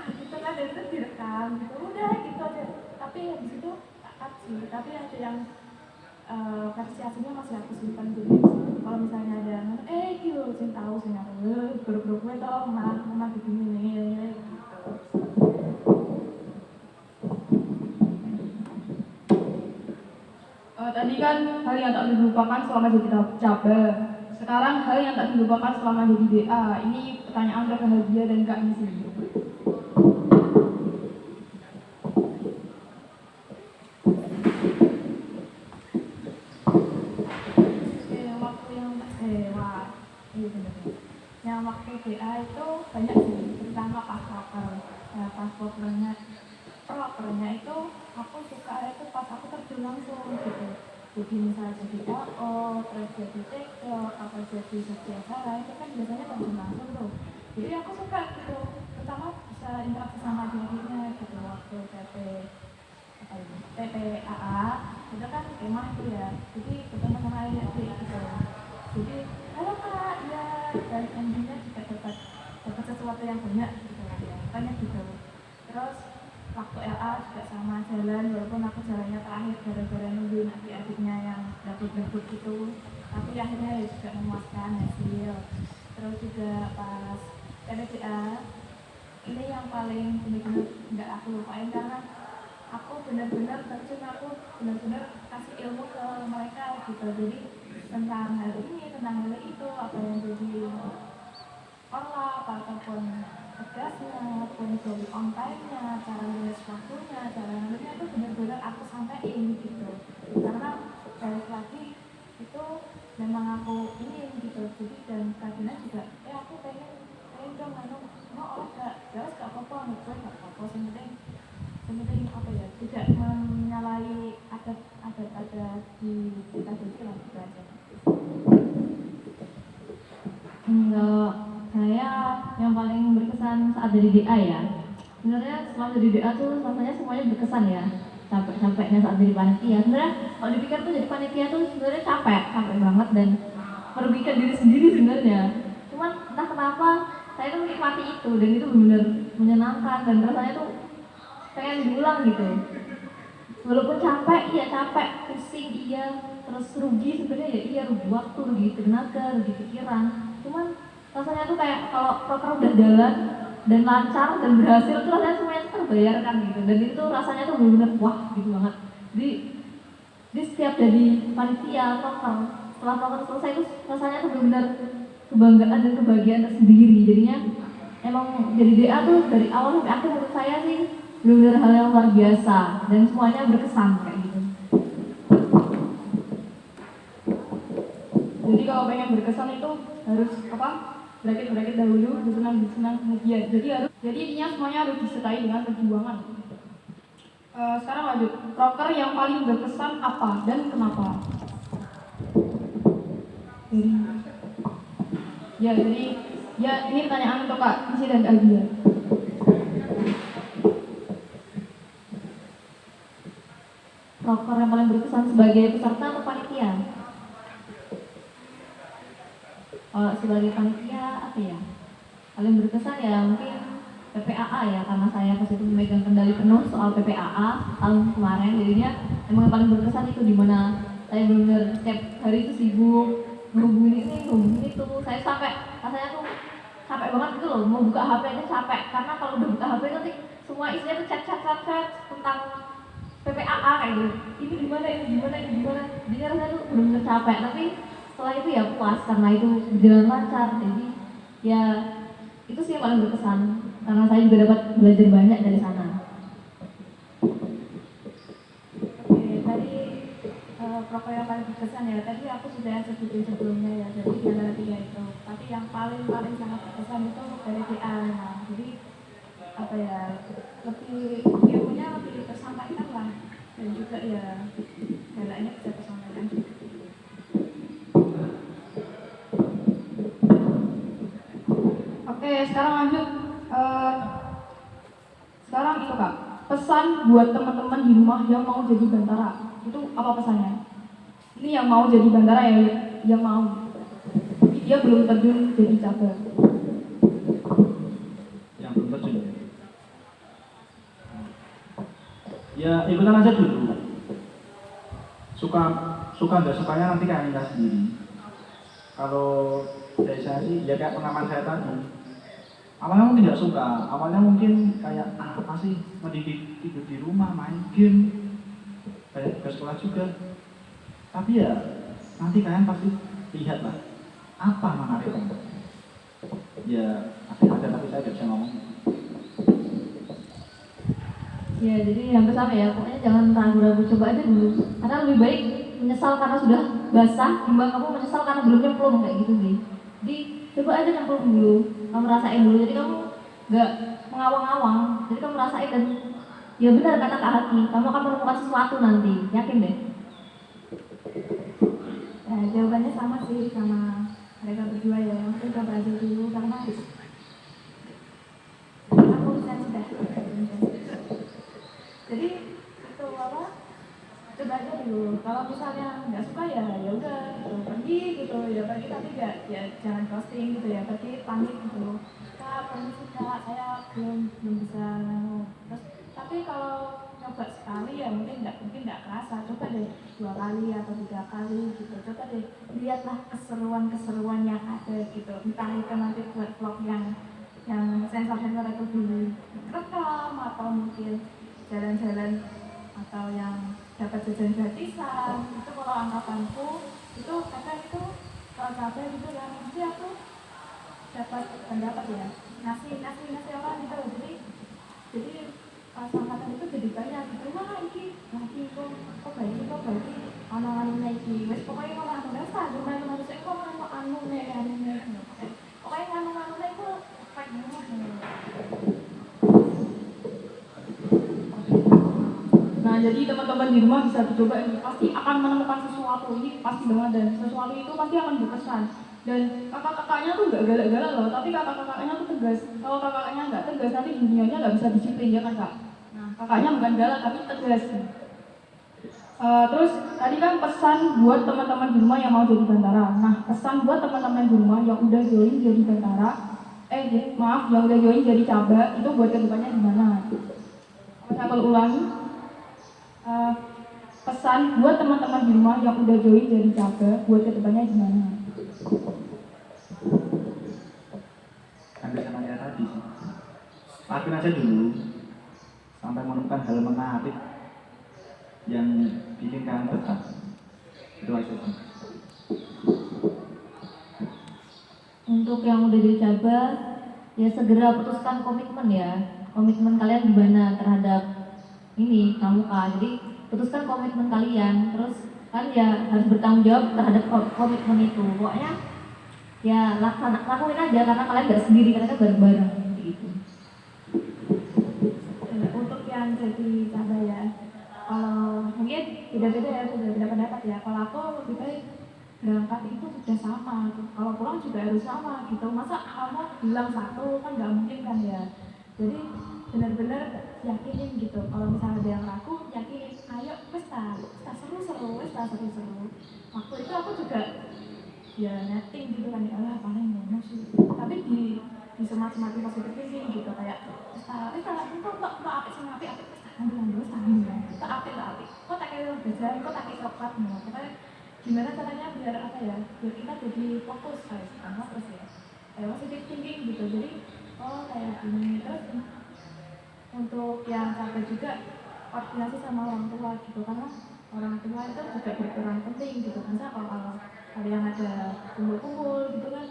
S4: gitu kan, dan itu direkam gitu, udah gitu aja. Tapi habis itu cut sih, tapi ada yang versi aslinya masih aku simpan dulu. Kalau misalnya ada gitu sing tahu sing aku grup-grup gue tau mah begini nih gitu.
S1: Tadi kan hal yang tak dilupakan selama jadi caber. Sekarang hal yang tak dilupakan selama jadi DA. Ini pertanyaan terbahagia dan Kak Isi.
S4: Yang waktu DA itu banyak sih, terutama pas prokernya itu aku suka itu pas aku terjun langsung gitu. Jadi misalnya jadi LO, terus jadi TikTok, atau jadi sosial acara, itu kan biasanya terjun langsung tuh. Jadi aku suka gitu, pertama bisa interaksi sama dirinya gitu. Waktu TPAA itu kan kemah itu ya, jadi ketemu sama adik gitu. Jadi halo kak, ya, dan endingnya juga dapat sesuatu yang banyak gitu ya, banyak gitu. Terus waktu LA juga sama jalan, walaupun aku jalannya terakhir gara-gara nungguin adik-adiknya yang dapet-dapet gitu, tapi akhirnya ya juga memuaskan hasil. Terus juga pas PPDA ini yang paling benar-benar nggak aku lupain, karena aku benar-benar terjun, aku benar-benar kasih ilmu ke mereka gitu. Jadi tentang hal ini, tentang hal itu, apa yang jadi olah ataupun tugasnya, ataupun dari on time-nya, cara nulis waktunya, cara nulisnya itu benar-benar aku sampaikan gitu. Karena balik lagi itu memang aku ingin gitu. Jadi dan Kadina juga, aku pengen dong mau olahraga, jelas gak apa-apa, gue gak apa-apa, penting apa ya, tidak menyalahi adat di kita jadi lah gitu aja.
S3: Enggak, saya yang paling berkesan saat jadi DA ya. Sebenarnya selama jadi DA tuh rasanya semuanya berkesan ya. Capek-capeknya saat jadi panitia. Sebenarnya kalau dipikir tuh jadi panitia tuh sebenarnya capek banget dan merugikan diri sendiri sebenarnya. Cuman entah kenapa saya tuh menikmati itu, dan itu benar-benar menyenangkan dan rasanya tuh pengen diulang gitu. Walaupun capek, iya capek, pusing iya, terus rugi sebenarnya ya iya, rugi waktu, rugi tenaga, rugi pikiran. Cuman rasanya tuh kayak kalau proker udah jalan dan lancar dan berhasil tuh rasanya semuanya tuh terbayarkan gitu. Dan itu rasanya tuh benar-benar wah gitu banget. Di setiap jadi panitia proker, setelah proker selesai tuh rasanya tuh benar-benar kebanggaan dan kebahagiaan tersendiri. Jadinya emang jadi DA tuh dari awal sampai akhir menurut saya sih benar-benar hal yang luar biasa dan semuanya berkesan kayak gitu.
S1: Jadi kalau pengen berkesan itu harus bracket dahulu, bersenang kemudian. Jadi intinya semuanya harus disertai dengan perjuangan. Sekarang lanjut, proker yang paling berkesan apa dan kenapa? Jadi ini pertanyaan untuk Kak Isi dan Kak Dia.
S3: Proker yang paling berkesan sebagai peserta atau panitia? Kalau sebagai panitia apa ya? Paling berkesan ya mungkin PPAA ya, karena saya pas itu memegang kendali penuh soal PPAA tahun kemarin. Jadinya emang yang paling berkesan itu dimana saya benar-benar setiap hari itu sibuk ngehubungin itu. Saya sampai rasanya tuh capek banget gitu loh, mau buka HP aja capek, karena kalau udah buka HP nanti semua isinya tuh chat tentang PPAA kayak gitu. Ini gimana. Jadi rasanya tuh benar-benar capek, tapi setelah itu ya puas karena itu berjalan lancar. Jadi ya itu sih yang paling berkesan, karena saya juga dapat belajar banyak dari sana.
S4: Oke, tadi proker yang paling berkesan ya, tadi aku sudah sebutin sebelumnya ya, jadi di antara tiga itu. Tapi yang paling sangat berkesan itu dari DA. Nah, jadi apa ya, lebih ilmunya lebih tersampaikan lah, dan juga ya galaknya bisa tersampaikan juga.
S1: Oke, sekarang lanjut. Sekarang itu Kak, pesan buat teman-teman di rumah yang mau jadi bantara. Itu apa pesannya? Ini yang mau jadi bantara ya, yang mau. Tapi dia belum terjun jadi cabar.
S2: Ya ikutan aja dulu. Suka nggak sukanya nanti kalian sendiri. Kalau dari saya sih ya kayak pengalaman saya tadi. Awalnya mungkin tidak suka, awalnya mungkin kayak apa sih, mending tidur di rumah main game, kayak ke sekolah juga. Tapi ya nanti kalian pasti lihat lah apa menariknya. Ya ada tapi saya tidak bisa ngomong.
S3: Ya, jadi hampir sama ya, pokoknya jangan ragu-ragu, coba aja dulu. Karena lebih baik menyesal karena sudah basah, timbang kamu menyesal karena belum nyemplung, kayak gitu sih. Jadi coba aja nyemplung dulu, kamu rasain dulu. Jadi kamu nggak mengawang-awang, jadi kamu rasain dan ya benar kata Kak Haki, kamu akan menemukan sesuatu nanti, yakin deh.
S4: Ya, jawabannya sama sih sama mereka berdua ya. Mungkin coba aja dulu karena aku sudah. Jadi itu apa? Coba aja dulu. Kalau misalnya nggak suka ya udah gitu, pergi gitu ya pergi, tapi nggak ya jangan ghosting gitu ya, pergi pamit gitu. Kak, permisi Kak, saya belum bisa terus. Tapi kalau coba sekali ya mungkin nggak kerasa. Coba deh 2 kali atau 3 kali gitu. Coba deh lihatlah keseruan yang ada gitu. Entah itu nanti buat vlog yang sensor-sensor itu direkam atau mungkin jalan-jalan atau yang dapat jajan gratisan. Itu kalau anggapanku itu kadang itu kalau capek gitu ya mesti aku dapat pendapat ya ngasih apa gitu. Jadi pas angkatan itu jadi banyak gitu, wah iki lagi kok baik anu-anunya iki wes pokoknya kalau anu dasar cuma manusia kok anu pokoknya anu-anunya itu kayak gimana.
S1: Nah, jadi teman-teman di rumah bisa dicoba ini, pasti akan menemukan sesuatu, ini pasti banget, dan sesuatu itu pasti akan berkesan. Dan kakak-kakaknya tuh nggak galak-galak loh, tapi kakak-kakaknya tuh tegas. Kalau kakaknya nggak tegas, nanti dunianya nggak bisa disiplin, ya kan Kak? Nah, kakaknya bukan galak, tapi tegas. Terus tadi kan pesan buat teman-teman di rumah yang mau jadi bantara. Nah, pesan buat teman-teman di rumah yang udah join jadi bantara, yang udah join jadi caba, itu buat kedepannya gimana? Saya kalau ulangi. Pesan buat teman-teman di rumah yang udah join jadi caba, buat kedepannya gimana?
S2: Hampir sama kayak tadi sih. Lakuin aja dulu sampai menemukan hal menarik yang bikin kalian betah. Itu aja sih.
S3: Untuk yang udah jadi caba, ya segera putuskan komitmen ya. Komitmen kalian gimana terhadap ini pramuka. Jadi putuskan komitmen kalian, terus kan ya harus bertanggung jawab terhadap komitmen itu. Pokoknya ya lakuin aja karena kalian gak sendiri, kalian bareng-bareng gitu.
S4: Untuk yang jadi caba ya, kalau mungkin beda-beda ya, beda pendapat ya. Kalau aku lebih baik berangkat itu sudah sama, kalau pulang juga harus sama gitu. Masa kamu bilang satu kan nggak mungkin kan ya. Jadi benar-benar yakinin gitu. Kalau misalnya ada yang ragu, yakinin. Ayo, wes seru-seru. Waktu itu aku juga ya netting gitu kan, ya lah paling ngono sih. Tapi di semat-semati positif thinking gitu, kayak kok apik sing apik ambil tak apik kok tak kayak belajar kok tak kayak coklat nih. Pokoknya gimana caranya biar apa ya, biar kita jadi fokus bukan fokus ya, kayak positif thinking gitu. Jadi kayak gini. Terus untuk yang capek juga koordinasi sama orang tua gitu, karena orang tua itu juga berperan penting gitu. Misal kalau kalian ada kumpul-kumpul gitu kan,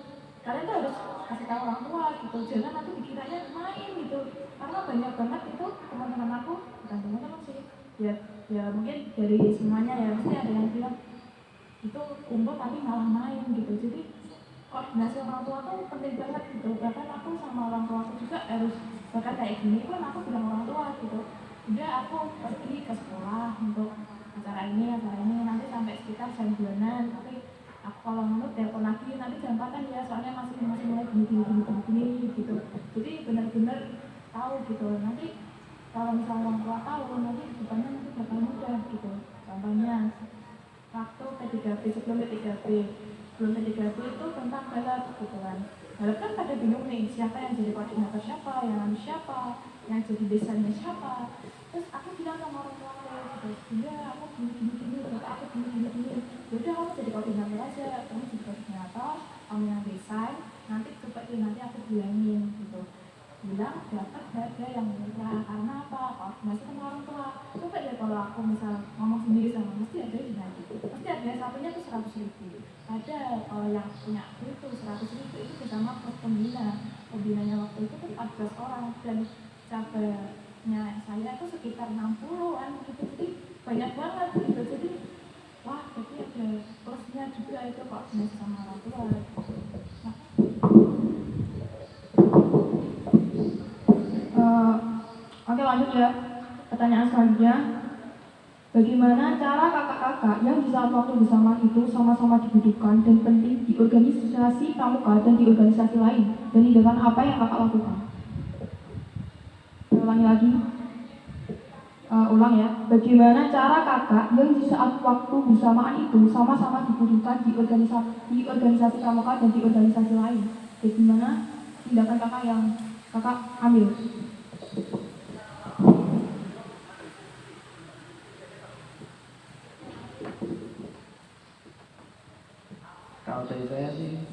S4: kalian tuh harus kasih tahu orang tua gitu, jangan nanti dikiranya main gitu. Karena banyak banget itu teman-teman aku, bukan teman-teman sih ya mungkin dari semuanya ya, mesti ada yang bilang itu kumpul tapi malah main gitu. Jadi koordinasi orang tua tuh penting banget gitu. Bahkan aku sama orang tua aku juga harus, bahkan kayak gini pun aku bilang orang tua gitu, udah aku pergi ke sekolah untuk acara ini nanti sampai sekitar jam 2-an, tapi aku kalau menurut telepon lagi nanti jam 4 ya, soalnya masih mulai gini gitu. Jadi benar-benar tahu gitu. Nanti kalau misalnya orang tua tahu, nanti depannya nanti bakal mudah gitu. Contohnya waktu P3B, sebelum P3B itu tentang balap gitu kan. Balap kan pada bingung nih, siapa yang jadi koordinator siapa, yang siapa, yang jadi desainnya siapa. Terus aku bilang sama orang tua aja, kamu juga ternyata kamu yang desain, nanti coba deh nanti aku bilangin gitu, bilang dapat harga yang murah. Karena apa? Koordinasi sama orang tua. Coba deh kalau aku misal ngomong sendiri sama, mesti ada yang nanti, mesti ada satunya tuh 100.000. Padahal kalau yang punya aku itu 100.000 itu bersama pembinanya waktu itu kan 14 orang dan cabarnya saya itu sekitar 60-an gitu, jadi banyak banget gitu. Jadi wah, jadi ada plusnya juga itu koordinasi sama orang tua. Nah,
S1: Oke, lanjut ya. Pertanyaan selanjutnya, bagaimana cara kakak-kakak yang di saat waktu bersamaan itu sama-sama dibutuhkan dan penting di organisasi pramuka dan di organisasi lain, dan tindakan apa yang kakak lakukan? Saya ulangi lagi. Ulang ya. Bagaimana cara kakak yang di saat waktu bersamaan itu sama-sama dibutuhkan di organisasi pramuka dan di organisasi lain, dan gimana tindakan kakak yang kakak ambil?
S2: Kalau dari saya sih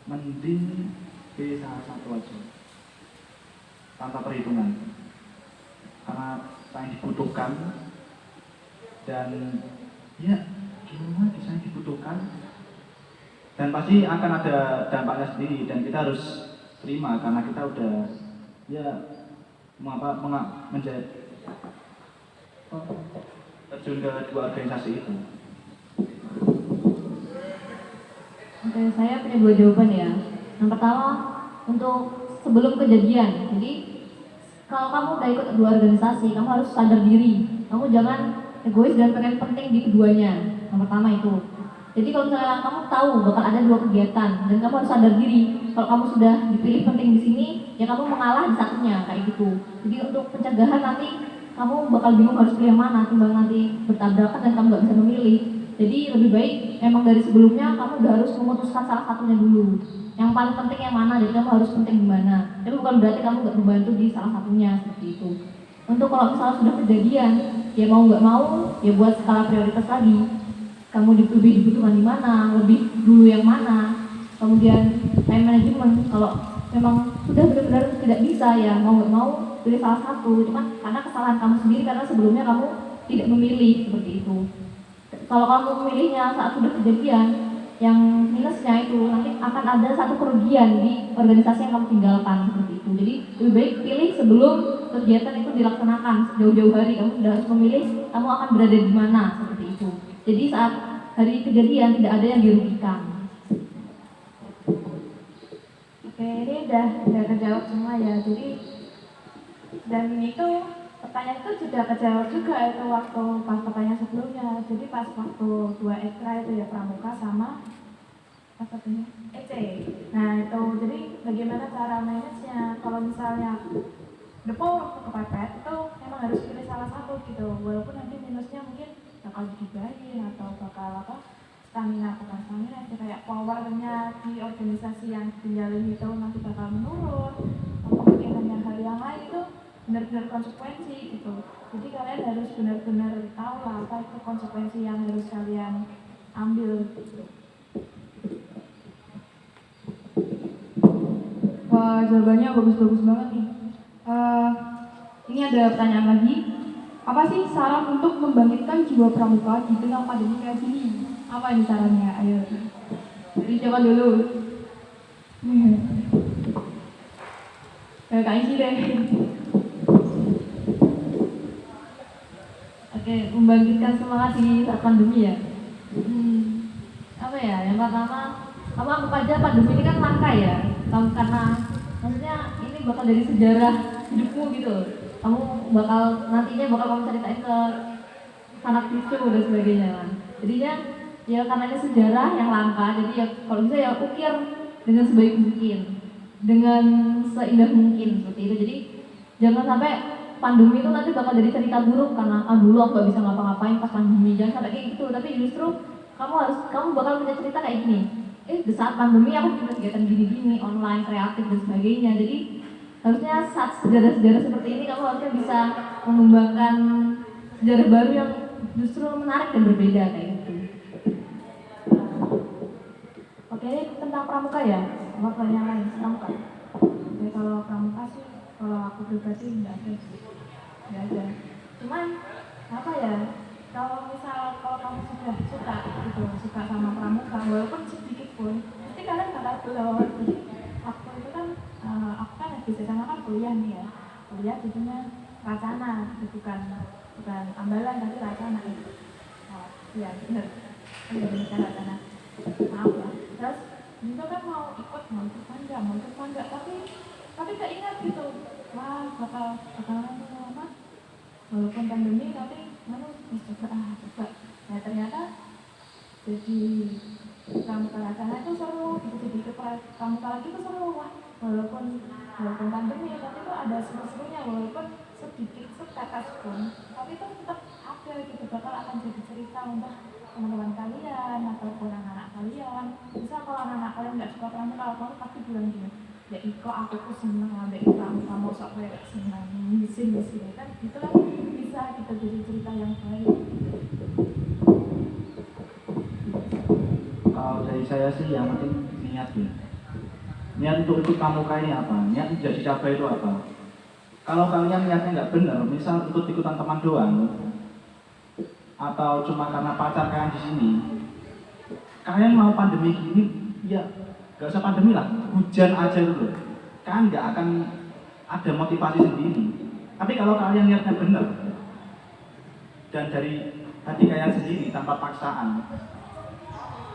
S2: mending pilih salah satu aja tanpa perhitungan, karena saya dibutuhkan dan ya gimana saya dibutuhkan dan pasti akan ada dampaknya sendiri dan kita harus terima karena kita udah ya menjadi terjun ke dua organisasi itu.
S3: Oke, saya punya dua jawaban ya. Yang pertama, untuk sebelum kejadian. Jadi, kalau kamu udah ikut dua organisasi, kamu harus sadar diri. Kamu jangan egois dan pengen penting di keduanya. Yang pertama itu. Jadi kalau misalnya kamu tahu bakal ada dua kegiatan dan kamu harus sadar diri. Kalau kamu sudah dipilih penting di sini, ya kamu mengalah di satunya kayak gitu. Jadi untuk pencegahan nanti kamu bakal bingung harus pilih yang mana, timbang nanti bertabrakan dan kamu nggak bisa memilih. Jadi lebih baik emang dari sebelumnya kamu udah harus memutuskan salah satunya dulu. Yang paling penting yang mana, jadi kamu harus penting di mana. Tapi bukan berarti kamu nggak membantu di salah satunya seperti itu. Untuk kalau misalnya sudah kejadian, ya mau nggak mau, ya buat skala prioritas lagi. Kamu lebih dibutuhkan di mana, lebih dulu yang mana. Kemudian time management, kalau memang sudah benar-benar tidak bisa, ya mau nggak mau pilih salah satu. Cuman karena kesalahan kamu sendiri, karena sebelumnya kamu tidak memilih seperti itu. Kalau kamu memilihnya saat sudah kejadian, yang minusnya itu nanti akan ada satu kerugian di organisasi yang kamu tinggalkan seperti itu. Jadi lebih baik pilih sebelum kegiatan itu dilaksanakan, jauh-jauh hari kamu sudah harus memilih kamu akan berada di mana seperti itu. Jadi saat hari kejadian tidak ada yang dirugikan.
S4: oke, ini udah kejawab semua ya. Jadi dan itu pertanyaan itu sudah kejawab juga itu waktu pas pertanyaan sebelumnya. Jadi pas waktu 2 ekstra itu ya pramuka sama apa satunya EC. Nah itu jadi bagaimana cara manage-nya. Kalau misalnya depo kepepet itu memang harus pilih salah satu gitu. Walaupun nanti minusnya mungkin bakal digibahin atau bakal stamina kayak powernya di organisasi yang tinggalin itu nanti bakal menurun. Atau mungkin hanya hal yang lain itu benar-benar konsekuensi gitu. Jadi kalian harus benar-benar tahu lah apa itu konsekuensi yang harus kalian ambil gitu.
S1: Wah, jawabannya bagus-bagus banget nih. Ini ada pertanyaan lagi. Apa sih saran untuk membangkitkan jiwa pramuka di tengah pandemi kayak gini? Apa ini sarannya? Ayo. Jadi coba dulu. Kak Isi deh.
S3: Oke, membangkitkan semangat di saat pandemi ya. Apa ya? Yang pertama, kamu anggap aja pandemi ini kan langka ya. Karena maksudnya ini bakal dari sejarah hidupmu gitu. Kamu nantinya bakal kamu ceritain ke anak cucu dan sebagainya lah. Jadinya ya karena ini sejarah yang langka, jadi ya kalau bisa ya ukir dengan sebaik mungkin, dengan seindah mungkin seperti itu. Jadi jangan sampai pandemi itu nanti bakal jadi cerita buruk karena dulu aku gak bisa ngapa-ngapain pas pandemi. Jangan sampai kayak gitu, tapi justru kamu bakal punya cerita kayak gini. Di saat pandemi aku punya kegiatan gini-gini, online, kreatif dan sebagainya. Jadi harusnya saat sejarah-sejarah seperti ini kamu harusnya bisa mengembangkan sejarah baru yang justru menarik dan berbeda kayak gitu.
S4: Oke, ini tentang pramuka ya? Apa yang lain? Pramuka. Oke, kalau pramuka sih, kalau aku pribadi nggak ada sih. Nggak ada. Cuman, apa ya, kalau kamu sudah suka gitu, suka sama pramuka, walaupun sedikit pun, pasti kalian bakal keluar. Jadi, aku itu kan, aku kan di sana kan kuliah nih ya. Kuliah jadinya Racana, bukan ambalan tapi Racana. Oh, iya benar. Iya benar Racana. Maaf ya. Terus juga kan mau ikut enggak, tapi keinget gitu, wah bakalan apa, walaupun pandemi tapi coba. Nah ternyata jadi pramuka Racana itu seru, jadi ke pramuka lagi itu seru, wah walaupun pandemi tapi itu ada seru-serunya, walaupun sedikit setetes pun, tapi itu tetap ada gitu, bakal akan jadi cerita untuk teman-teman kalian ataupun anak-anak kalian. Misal kalau anak-anak kalian nggak suka pramuka, kamu pasti bilang gini, ya Iko aku tuh seneng ambek pramuka, mau sok kayak seneng bisin kan, itu kan bisa kita jadi cerita yang baik.
S2: Kalau dari saya sih yang penting niat ya. Niat untuk ikut pramuka ini apa? Niat jadi cabai itu apa? Kalau kalian niatnya nggak benar, misal ikut-ikutan teman doang, atau cuma karena pacar kalian di sini, kalian mau pandemi gini, ya nggak usah pandemi lah, hujan aja dulu, kalian nggak akan ada motivasi sendiri. Tapi kalau kalian niatnya benar dan dari hati kalian sendiri tanpa paksaan,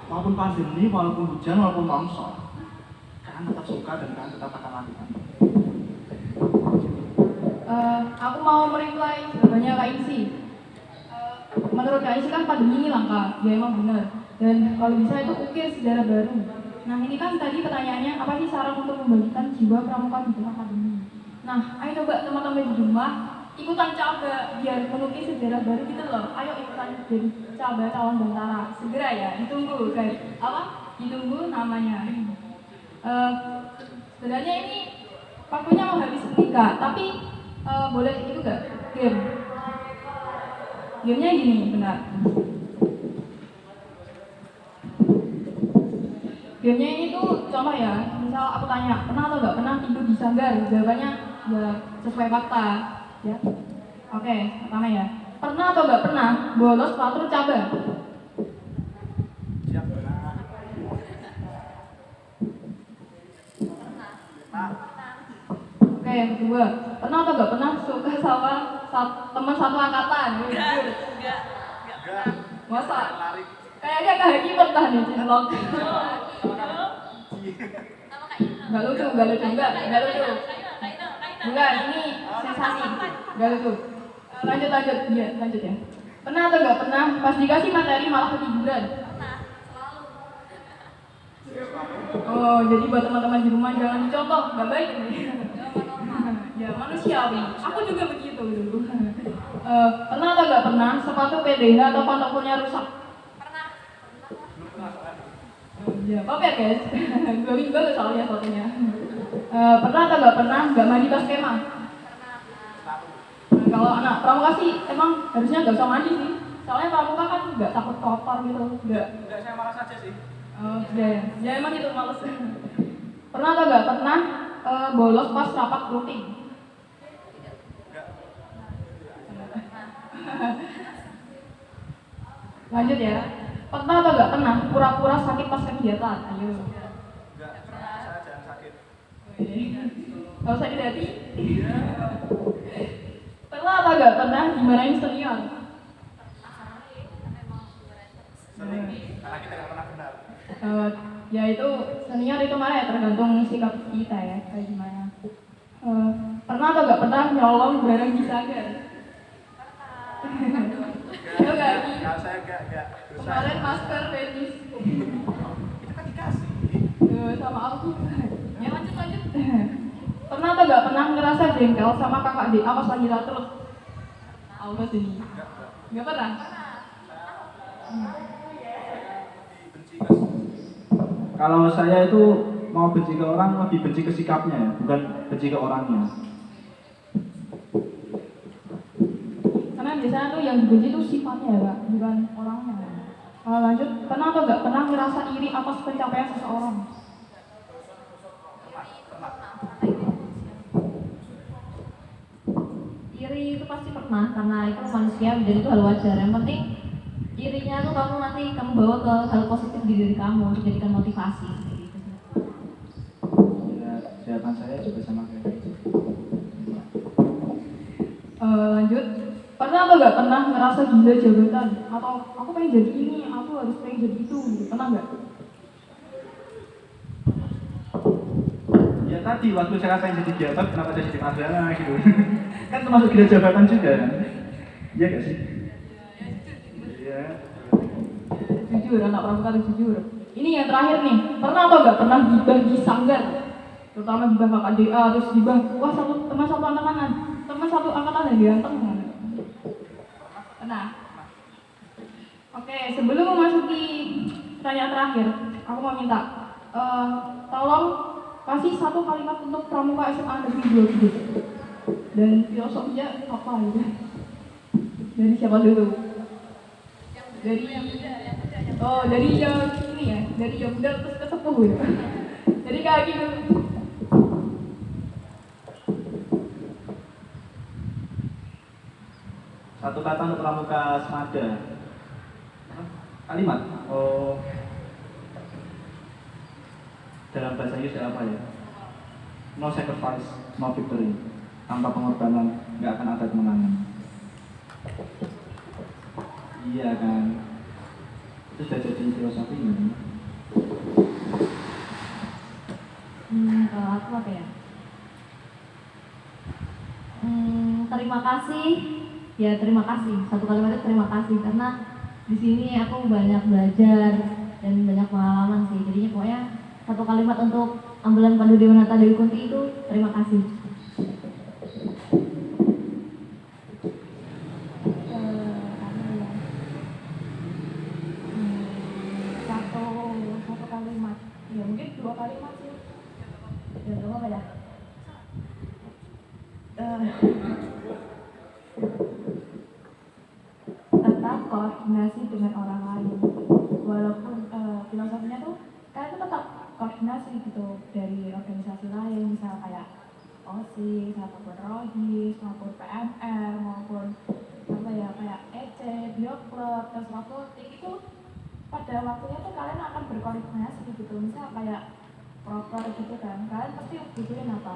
S2: walaupun pandemi, walaupun hujan, walaupun longsor, kalian tetap suka dan kalian tetap akan lakukan.
S1: Aku mau mereply jawabannya Kak Insi. Menurut Kak Insi kan pandemi ini langka, ya emang benar. Dan kalau bisa itu ukir sejarah baru. Nah ini kan tadi pertanyaannya, apa sih saran untuk membagikan jiwa pramuka di tengah pandemi? Nah, ayo coba teman-teman di rumah ikutan coba biar mengukir sejarah baru gitu loh. Ayo ikutan jadi coba calon bantara. Segera ya, ditunggu guys. Apa? Ditunggu namanya. Sebenarnya ini waktunya mau habis menikah, tapi boleh itu gak? Game. Gamenya gini, benar. Gamenya ini tuh contoh ya, misal aku tanya, pernah atau gak pernah tidur di sanggar? Jawabannya ya sesuai fakta ya. Oke, pertama ya, pernah atau gak pernah bolos patroli cabang?
S2: Siap, benar.
S1: Oke, yang kedua, pernah atau gak pernah suka sama teman satu angkatan?
S2: Enggak.
S1: Masa? Kayaknya Kak Haki pernah nih cinlok. Gak lucu. Bukan, ini sensasi. Gak lucu. Lanjut ya. Pernah atau gak pernah pas dikasih materi malah ketiduran? Oh, jadi buat teman-teman di rumah jangan dicontoh, gak baik ini. Ya manusiawi. Aku juga begitu dulu. Pernah atau gak pernah sepatu PDH atau pantoffelnya rusak? Ya, apa ya guys? 2 minggu lalu soalnya fotonya. Pernah atau gak pernah gak mandi pas kemah? Kalau anak pramuka sih emang harusnya gak usah mandi sih. Soalnya pramuka kan gak takut kotor gitu. Enggak,
S2: Saya malas aja sih.
S1: Ya emang itu males. Pernah atau gak pernah bolos pas rapat grouping? Lanjut ya. Pernah atau gak pernah pura-pura sakit pas kegiatan? Ayo.
S2: Enggak, saya jangan sakit.
S1: Kalau sakit hati? Pernah atau gak pernah dimarahin senior?
S2: Sering, karena kita nggak pernah benar.
S1: Ya itu senior itu marah ya, tergantung sikap kita ya kayak gimana. Pernah atau gak pernah nyolong barang di sanggar? Yo gak Ki?
S2: Kalau saya enggak.
S1: Kemarin masker fetish.
S2: Kita kan dikasih.
S1: Sama aku. Ya lanjut. Pernah atau gak pernah ngerasa jengkel sama kakak adik awas lagi terus? Awas ini. Gak pernah?
S2: Kalau saya itu mau benci ke orang, lebih benci ke sikapnya ya, bukan benci ke orangnya.
S1: Karena biasanya tuh yang dibenci tuh sifatnya ya Pak, bukan orangnya. Lanjut, pernah atau nggak pernah ngerasa iri atas pencapaian seseorang?
S3: Iri itu pasti pernah, karena itu manusia dan itu hal wajar. Yang penting irinya tuh kamu nanti kamu bawa ke hal positif di diri kamu untuk jadikan motivasi. Gitu.
S2: Ya, jawaban saya juga sama kayak gitu.
S1: Lanjut, pernah atau nggak pernah ngerasa gila jabatan? Atau aku pengen jadi ini, aku harus pengen jadi itu, gitu. Pernah nggak?
S2: Ya tadi waktu saya pengen jadi jabat, kenapa saya jadi madara gitu. Kan termasuk gila jabatan juga kan? Iya gak sih? Iya.
S1: Jujur, anak pramuka harus jujur. Ini yang terakhir nih, pernah atau nggak pernah gibah di sanggar? Terutama gibah kakak DA, terus gibah, wah teman satu angkatan yang ganteng. Pernah. Oke, sebelum memasuki pertanyaan terakhir, aku mau minta tolong kasih satu kalimat untuk pramuka SMA Negeri 2 dan filosofinya apa gitu. Dari siapa dulu? Dari dari yang ini ya, dari yang muda terus ke sepuh gitu. Jadi kayak gitu.
S2: Satu kata untuk pramuka semada. Kalimat. Oh. Dalam bahasa Inggris apa ya? No sacrifice, no victory. Tanpa pengorbanan, nggak akan ada kemenangan. Iya kan? Itu sudah jadi filosofi ini.
S3: Kalau aku apa ya? Terima kasih. Ya terima kasih. Satu kalimat itu terima kasih karena di sini aku banyak belajar dan banyak pengalaman sih. Jadinya pokoknya satu kalimat untuk ambulan Pandu Dewanata Dewi Kunti itu terima kasih.
S4: Satu kalimat, ya mungkin 2 kalimat sih. Ya nggak apa-apa ya. Tetap koordinasi dengan orang lain, walaupun filosofinya tuh kalian tuh tetap koordinasi gitu dari organisasi lain, misal kayak OSIS ataupun ROHIS maupun PMR maupun apa ya kayak EC, Bioklub, terus Robotik itu pada waktunya tuh kalian akan berkoordinasi gitu, misal kayak proper gitu kan, kalian pasti butuhin apa?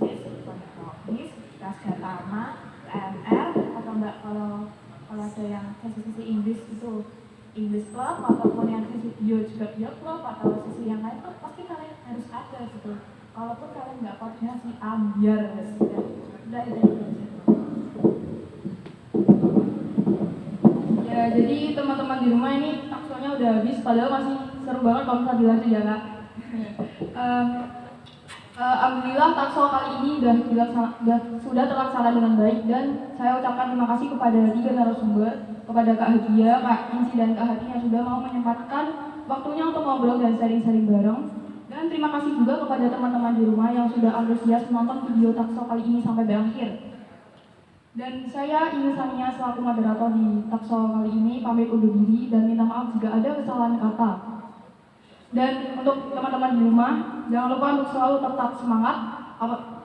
S4: OSIS, ROHIS, Kasgatama, PMR atau enggak kalau ada yang sisi Inggris itu English Club ataupun yang sisi bio juga bio club atau sisi yang lain tuh pasti kalian harus ada gitu. Kalaupun kalian nggak koordinasi ambiar udah itu.
S1: Ya jadi teman-teman di rumah ini taksonya udah habis, padahal masih seru banget kalau bisa dilanjut ya kak. Alhamdulillah takso kali ini sudah terlaksana dengan baik dan saya ucapkan terima kasih kepada 3 narasumber, kepada Kak Hadia, Kak Inci dan Kak Hati yang sudah mau menyempatkan waktunya untuk ngobrol dan sharing-sharing bareng. Dan terima kasih juga kepada teman-teman di rumah yang sudah antusias menonton video takso kali ini sampai berakhir. Dan saya Ines Sania selaku moderator di takso kali ini pamit undur diri dan minta maaf jika ada kesalahan kata. Dan untuk teman-teman di rumah, jangan lupa untuk selalu tetap semangat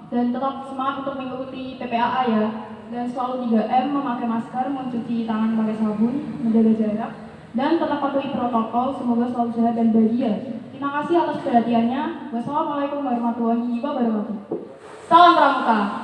S1: dan tetap semangat untuk mengikuti PPAA ya. Dan selalu 3M, memakai masker, mencuci tangan pakai sabun, menjaga jarak, dan tetap patuhi protokol. Semoga selalu sehat dan bahagia. Terima kasih atas perhatiannya. Wassalamualaikum warahmatullahi wabarakatuh. Salam Pramuka.